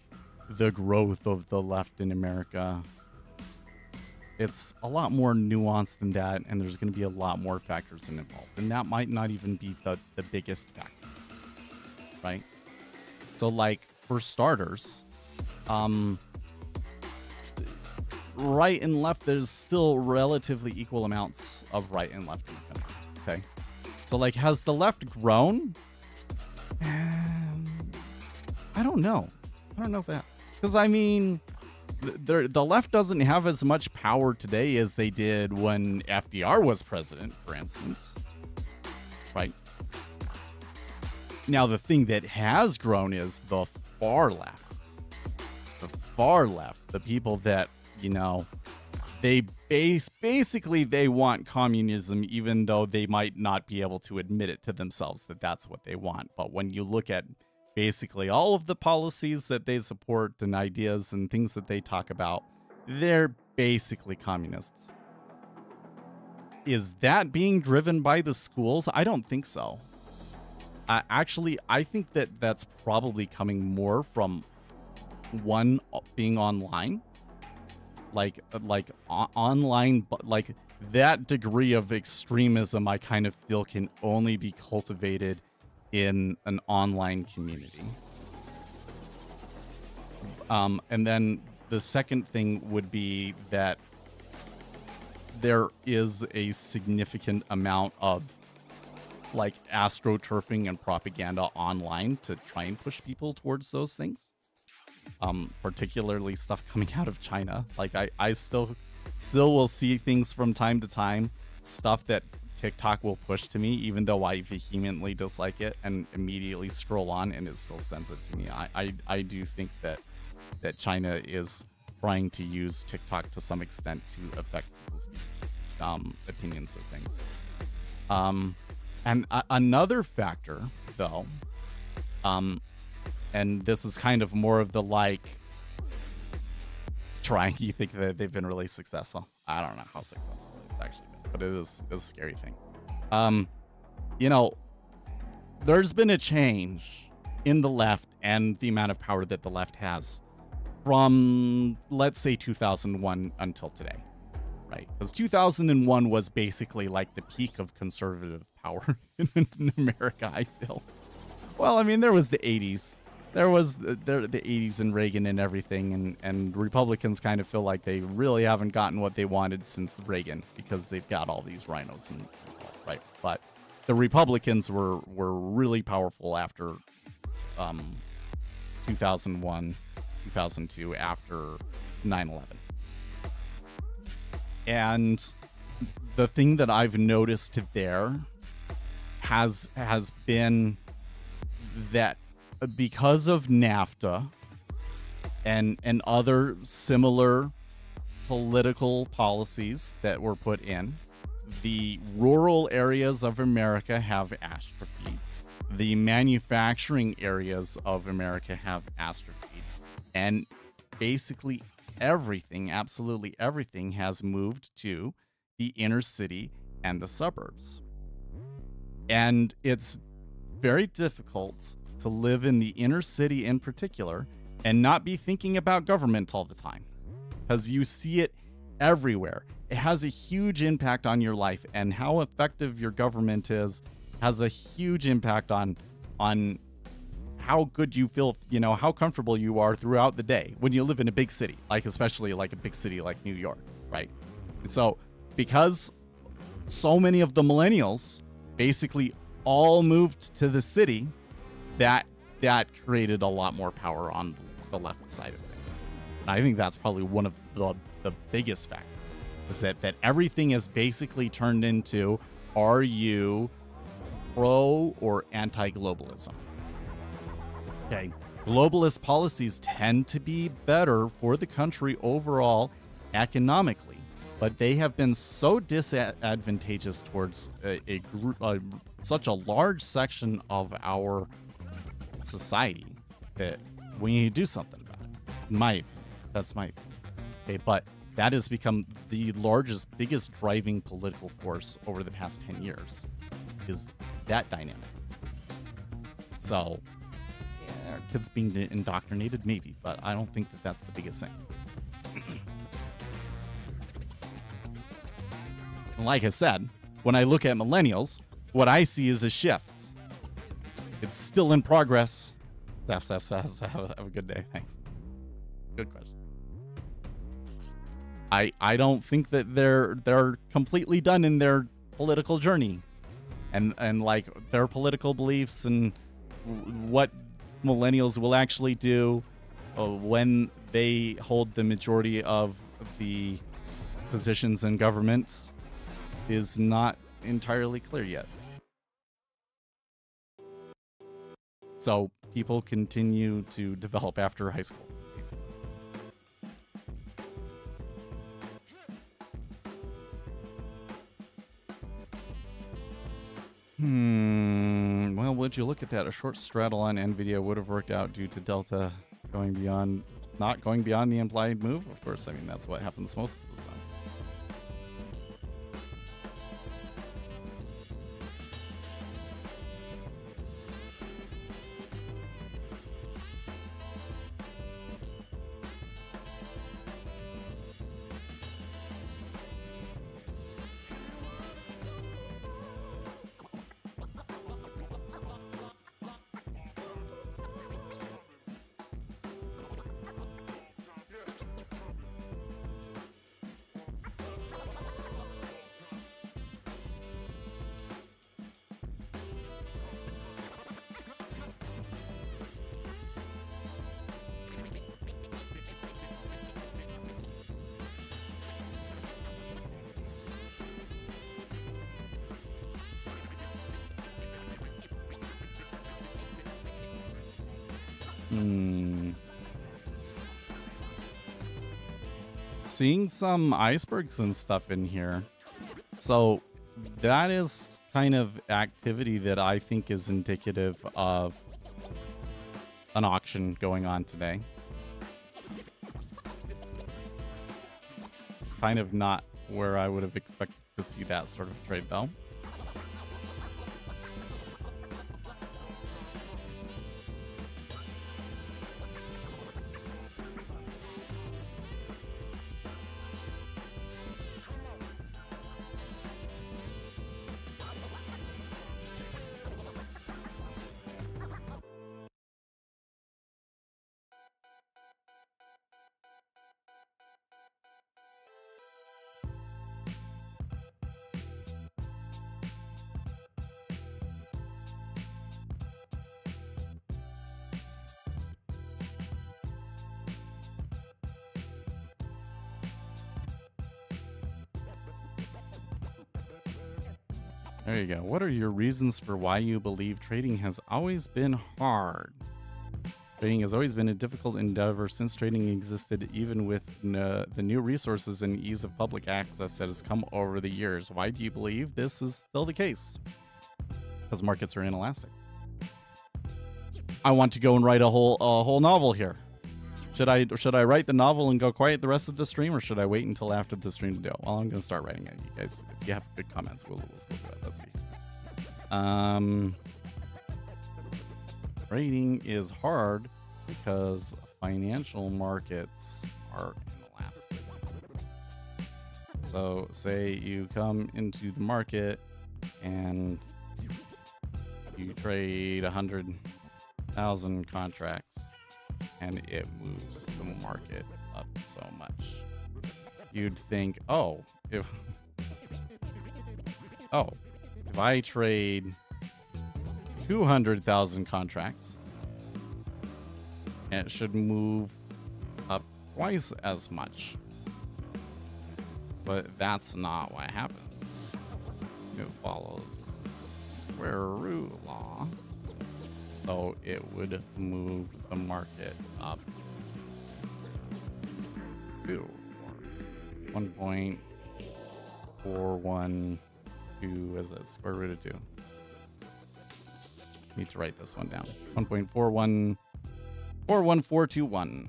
the growth of the left in America, it's a lot more nuanced than that, and there's going to be a lot more factors involved. And that might not even be the biggest factor, right? So, like, for starters, right and left, there's still relatively equal amounts of right and left in the country, okay? So, like, has the left grown? I don't know. I don't know if that... Because, I mean... The left doesn't have as much power today as they did when FDR was president, for instance. Right? Now, the thing that has grown is the far left. The far left. The people that, they basically they want communism, even though they might not be able to admit it to themselves that that's what they want. But when you look at basically all of the policies that they support and ideas and things that they talk about, they're basically communists. Is that being driven by the schools? I don't think so. Actually, I think that that's probably coming more from one, being online. Like online, but like that degree of extremism, I kind of feel can only be cultivated in an online community. And then the second thing would be that there is a significant amount of like astroturfing and propaganda online to try and push people towards those things. Particularly stuff coming out of China. Like I still will see things from time to time, stuff that TikTok will push to me, even though I vehemently dislike it and immediately scroll on, and it still sends it to me. I do think that China is trying to use TikTok to some extent to affect people's opinions of things. And another factor, though, and this is kind of more of the like trying. You think that they've been really successful? I don't know how successful it's actually been, but it is a scary thing. You know, there's been a change in the left and the amount of power that the left has from, let's say, 2001 until today, right? Because 2001 was basically like the peak of conservative power in America, I feel. Well, I mean, there was the 80s. There was the 80s and Reagan and everything, and Republicans kind of feel like they really haven't gotten what they wanted since Reagan because they've got all these rhinos and right. But the Republicans were really powerful after 2001, 2002, after 9/11. And the thing that I've noticed there has been that because of NAFTA and other similar political policies that were put in, the rural areas of America have atrophied. The manufacturing areas of America have atrophied. And basically everything, absolutely everything, has moved to the inner city and the suburbs. And it's very difficult to live in the inner city in particular and not be thinking about government all the time, because you see it everywhere. It has a huge impact on your life, and how effective your government is has a huge impact on how good you feel, you know, how comfortable you are throughout the day when you live in a big city, like especially like a big city like New York, right? So because so many of the millennials basically all moved to the city, that created a lot more power on the left side of things. And I think that's probably one of the biggest factors, is that everything is basically turned into, are you pro or anti-globalism? Okay, globalist policies tend to be better for the country overall economically, but they have been so disadvantageous towards a group, such a large section of our society, that we need to do something about it. That's my okay, but that has become the biggest driving political force over the past 10 years, is that dynamic. So, yeah, kids being indoctrinated, maybe, but I don't think that that's the biggest thing. Like I said, when I look at millennials, what I see is a shift. It's still in progress. Have a good day. Thanks. Good question. I don't think that they're completely done in their political journey, and like their political beliefs and what millennials will actually do when they hold the majority of the positions in governments is not entirely clear yet. So people continue to develop after high school, basically. Well, would you look at that? A short straddle on NVIDIA would have worked out due to Delta not going beyond the implied move. Of course, I mean, that's what happens most of the time. Seeing some icebergs and stuff in here. So that is kind of activity that I think is indicative of an auction going on today. It's kind of not where I would have expected to see that sort of trade, though. There you go. What are your reasons for why you believe trading has always been hard? Trading has always been a difficult endeavor since trading existed, even with the new resources and ease of public access that has come over the years. Why do you believe this is still the case? Because markets are inelastic. I want to go and write a whole novel here. Should I write the novel and go quiet the rest of the stream, or should I wait until after the stream to do it? Well, I'm going to start writing it. You guys, if you have good comments, we'll still do it. Let's see. Trading is hard because financial markets are inelastic. So, say you come into the market and you trade 100,000 contracts. And it moves the market up so much. You'd think, if I trade 200,000 contracts, it should move up twice as much. But that's not what happens. It follows square root law. So it would move the market up to 1.412, is it? Square root of 2. Need to write this one down. 1.41421.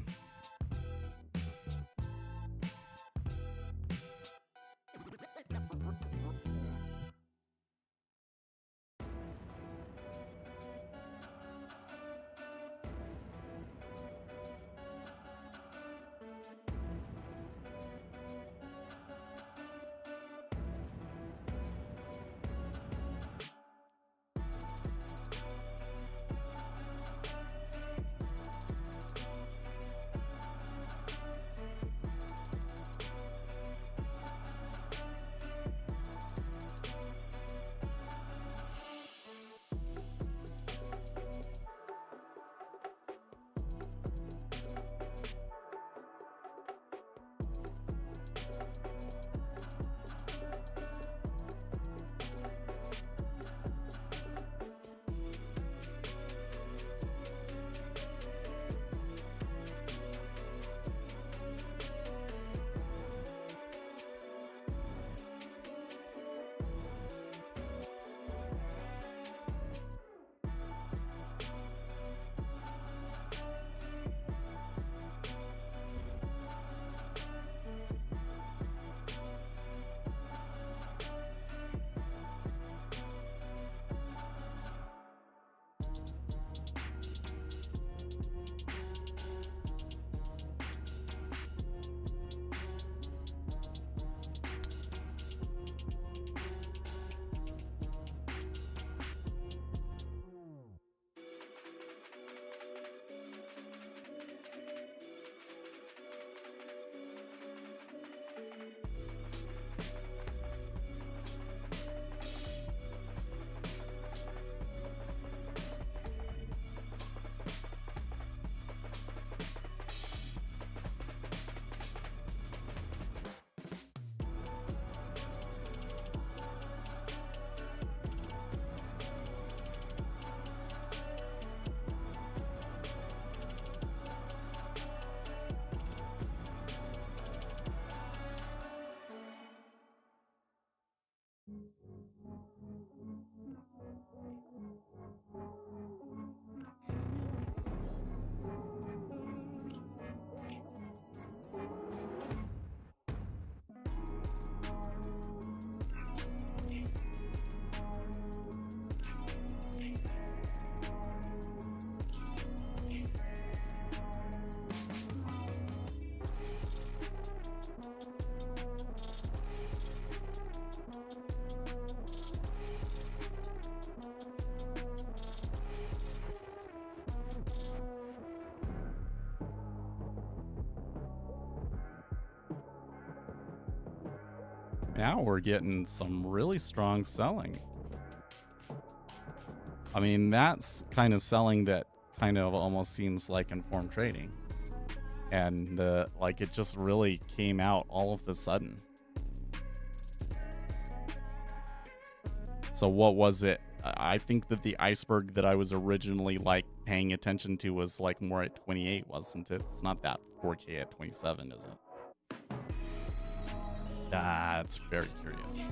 Now we're getting some really strong selling. I mean, that's kind of selling that kind of almost seems like informed trading. And like it just really came out all of a sudden. So what was it? I think that the iceberg that I was originally like paying attention to was like more at 28, wasn't it? It's not that 4K at 27, is it? That's very curious.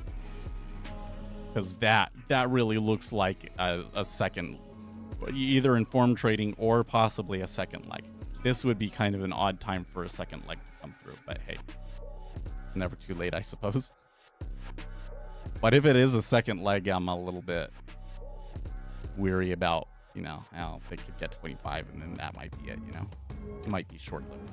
Because that really looks like a second, either informed trading or possibly a second leg. This would be kind of an odd time for a second leg to come through, but hey, never too late, I suppose. But if it is a second leg, I'm a little bit weary about, you know, how they could get 25 and then that might be it, you know? It might be short-lived.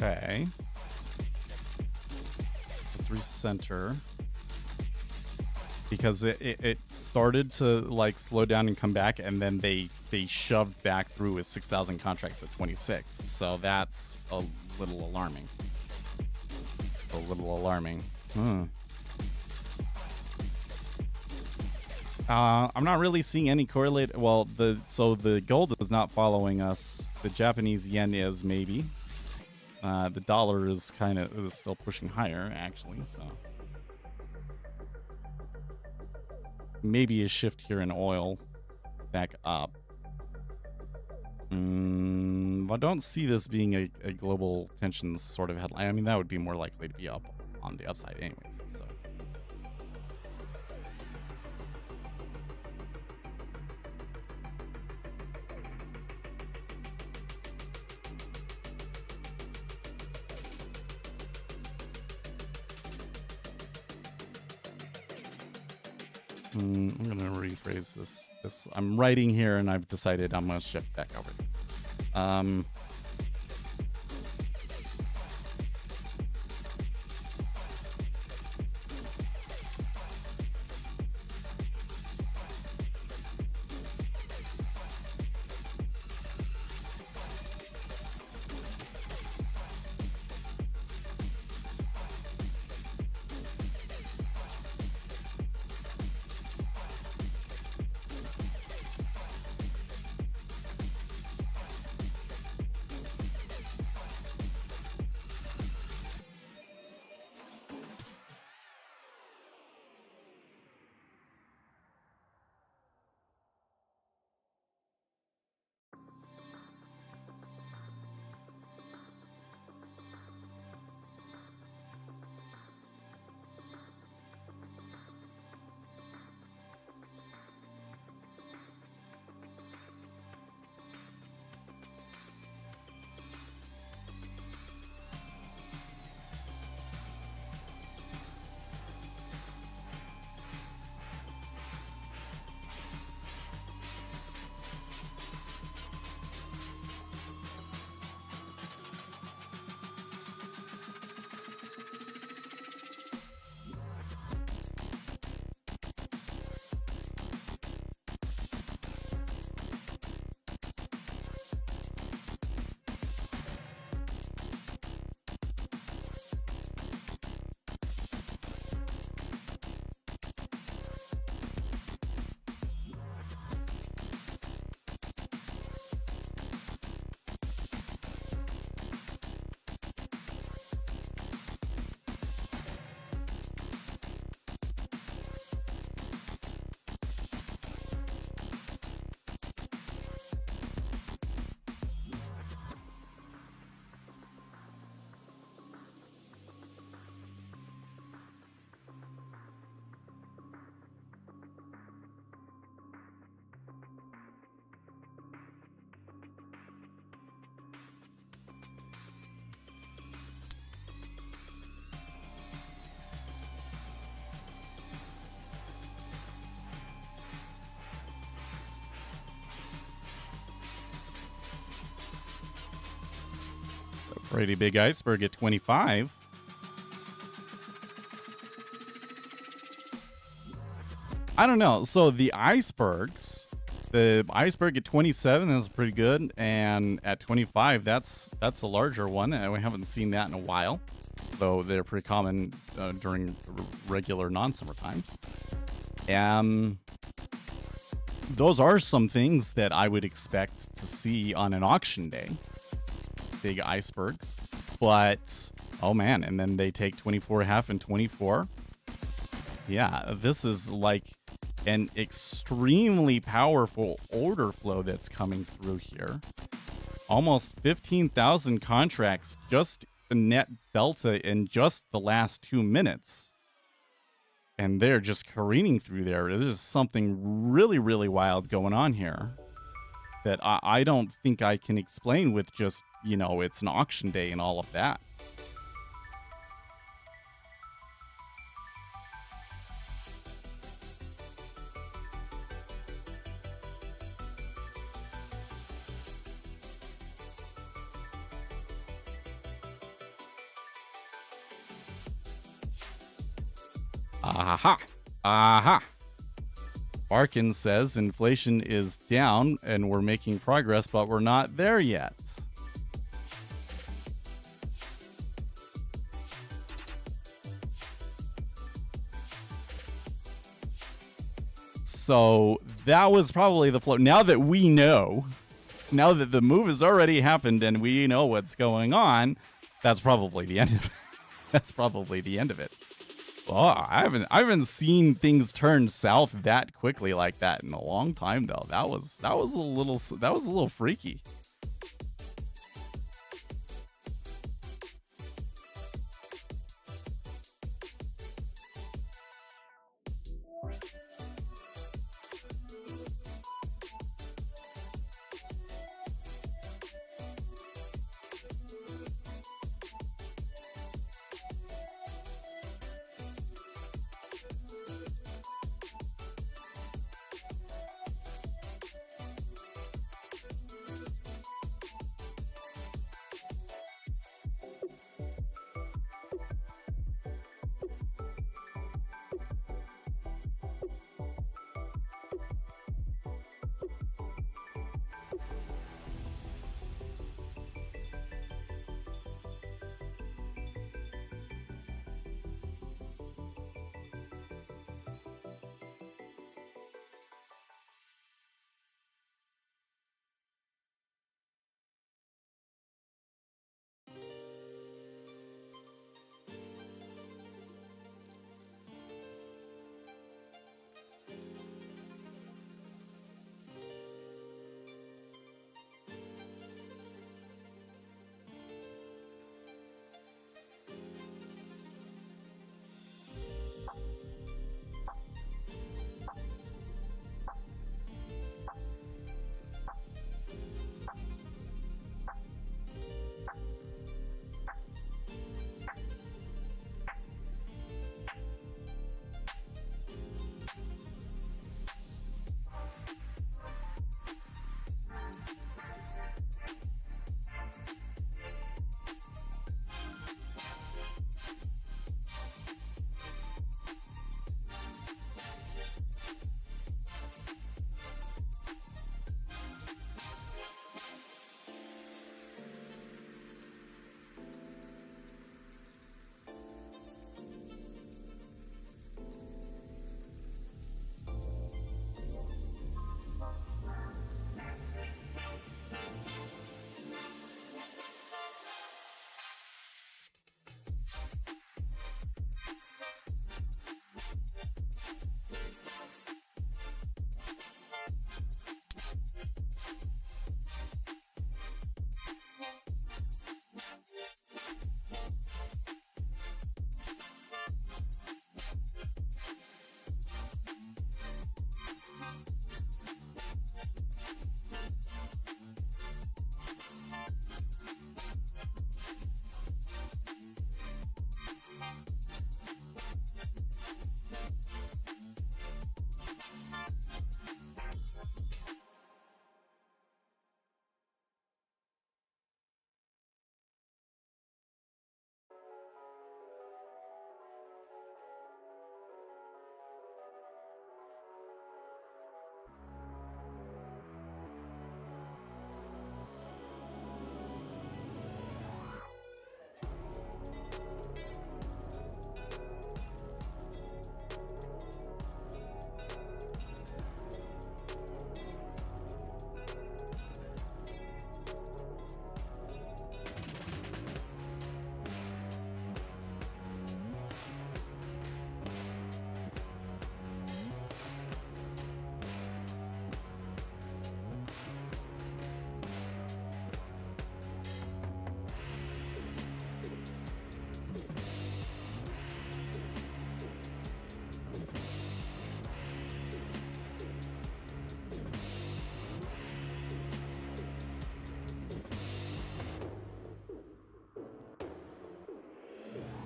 Okay. Let's recenter. Because it started to like slow down and come back, and then they shoved back through with 6,000 contracts at 26. So that's a little alarming. I'm not really seeing any correlate. Well, the gold is not following us. The Japanese yen is maybe. The dollar is still pushing higher, actually, so maybe a shift here in oil back up. I don't see this being a global tensions sort of headline. I mean, that would be more likely to be up on the upside anyways, so. I'm gonna rephrase this. I'm writing here, and I've decided I'm gonna shift back over. Pretty big iceberg at 25. I don't know. So the iceberg at 27 is pretty good, and at 25, that's a larger one, and we haven't seen that in a while, though they're pretty common during regular non-summer times. Those are some things that I would expect to see on an auction day. Big icebergs, but oh man, and then they take 24.5 and 24. Yeah, this is like an extremely powerful order flow that's coming through here. Almost 15,000 contracts just net delta in just the last 2 minutes. And they're just careening through there. There's something really, really wild going on here that I don't think I can explain with just, it's an auction day and all of that. Aha. Barkin says inflation is down and we're making progress, but we're not there yet. So that was probably the flow. Now that we know, now that the move has already happened and we know what's going on, that's probably the end of it. That's probably the end of it. Oh, I haven't seen things turn south that quickly like that in a long time though. That was a little freaky.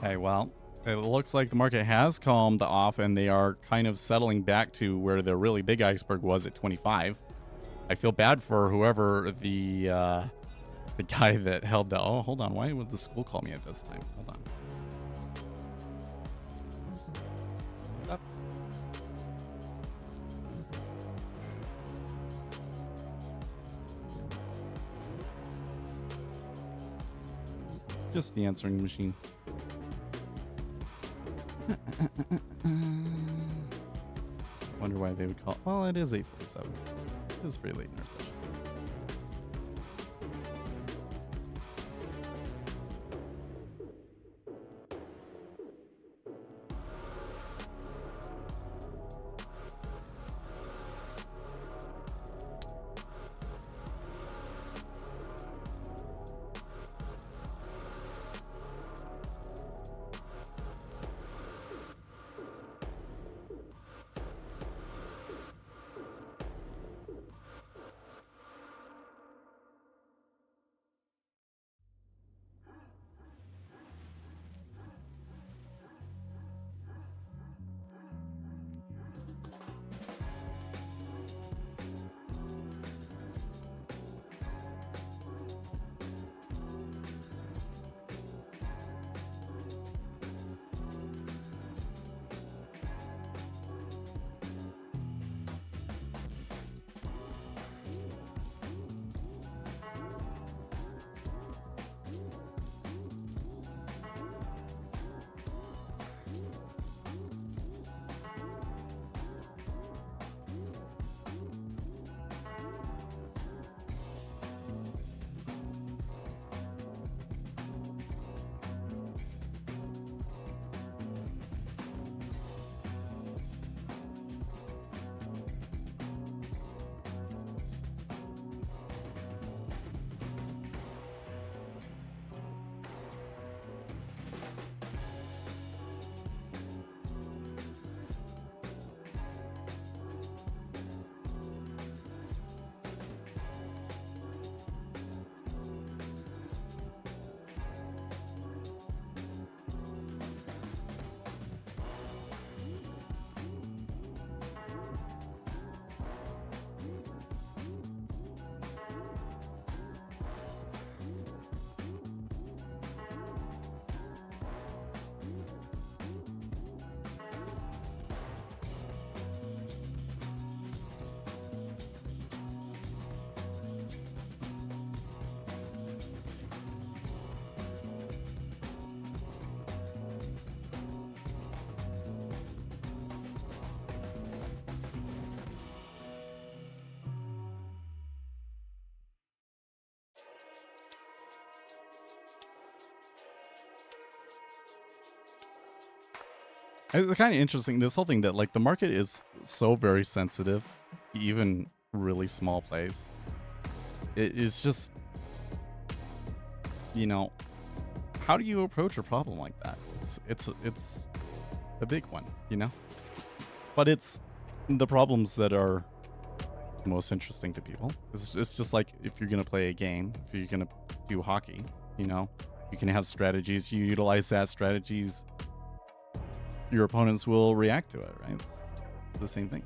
Okay, well, it looks like the market has calmed off and they are kind of settling back to where the really big iceberg was at 25. I feel bad for whoever the guy that held the... Oh, hold on. Why would the school call me at this time? Hold on. That... Just the answering machine. Wonder why they would call... Well, it is 8:47. It is pretty late in our session. It's kind of interesting, this whole thing that like the market is so very sensitive, even really small plays. It is just, you know, how do you approach a problem like that? It's a big one, you know? But it's the problems that are most interesting to people. It's just like if you're going to play a game, if you're going to do hockey, you know, you can have strategies, you utilize that strategies, your opponents will react to it, right? It's the same thing.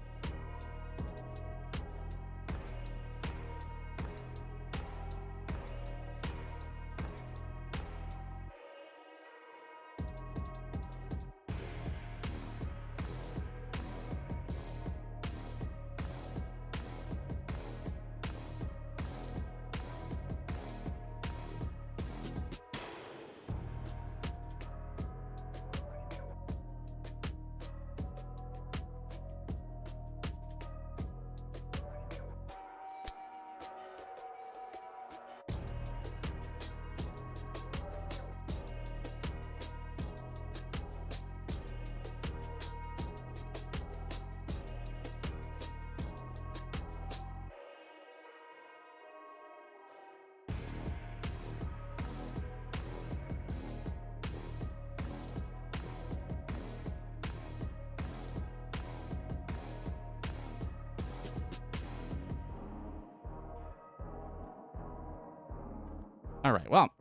All right, well,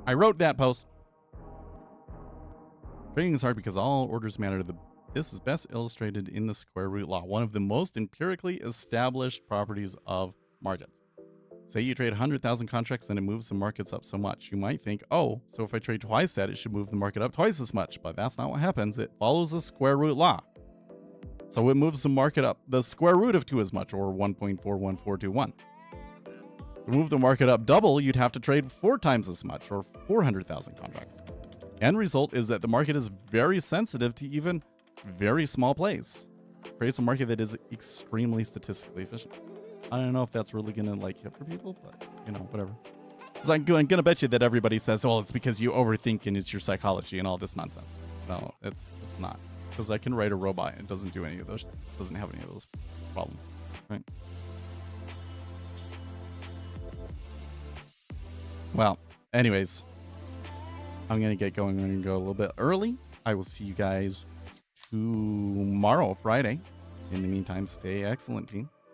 I wrote that post Trading is hard because all orders matter. This is best illustrated in the square root law, one of the most empirically established properties of markets. Say you trade 100,000 contracts and it moves the markets up so much. You might think, oh, so if I trade twice that, it should move the market up twice as much. But that's not what happens. It follows the square root law. So it moves the market up the square root of 2 as much, or 1.41421. To move the market up double, you'd have to trade 4 times as much, or 400,000 contracts. End result is that the market is very sensitive to even very small plays. It creates a market that is extremely statistically efficient. I don't know if that's really gonna hit for people, but whatever. Because I'm gonna bet you that everybody says, "Oh, it's because you overthink and it's your psychology and all this nonsense." No, it's not. Because I can write a robot and it doesn't do any of those. Doesn't have any of those problems, right? Well, anyways, I'm gonna get going. I'm gonna go a little bit early. I will see you guys tomorrow, Friday. In the meantime, stay excellent, team.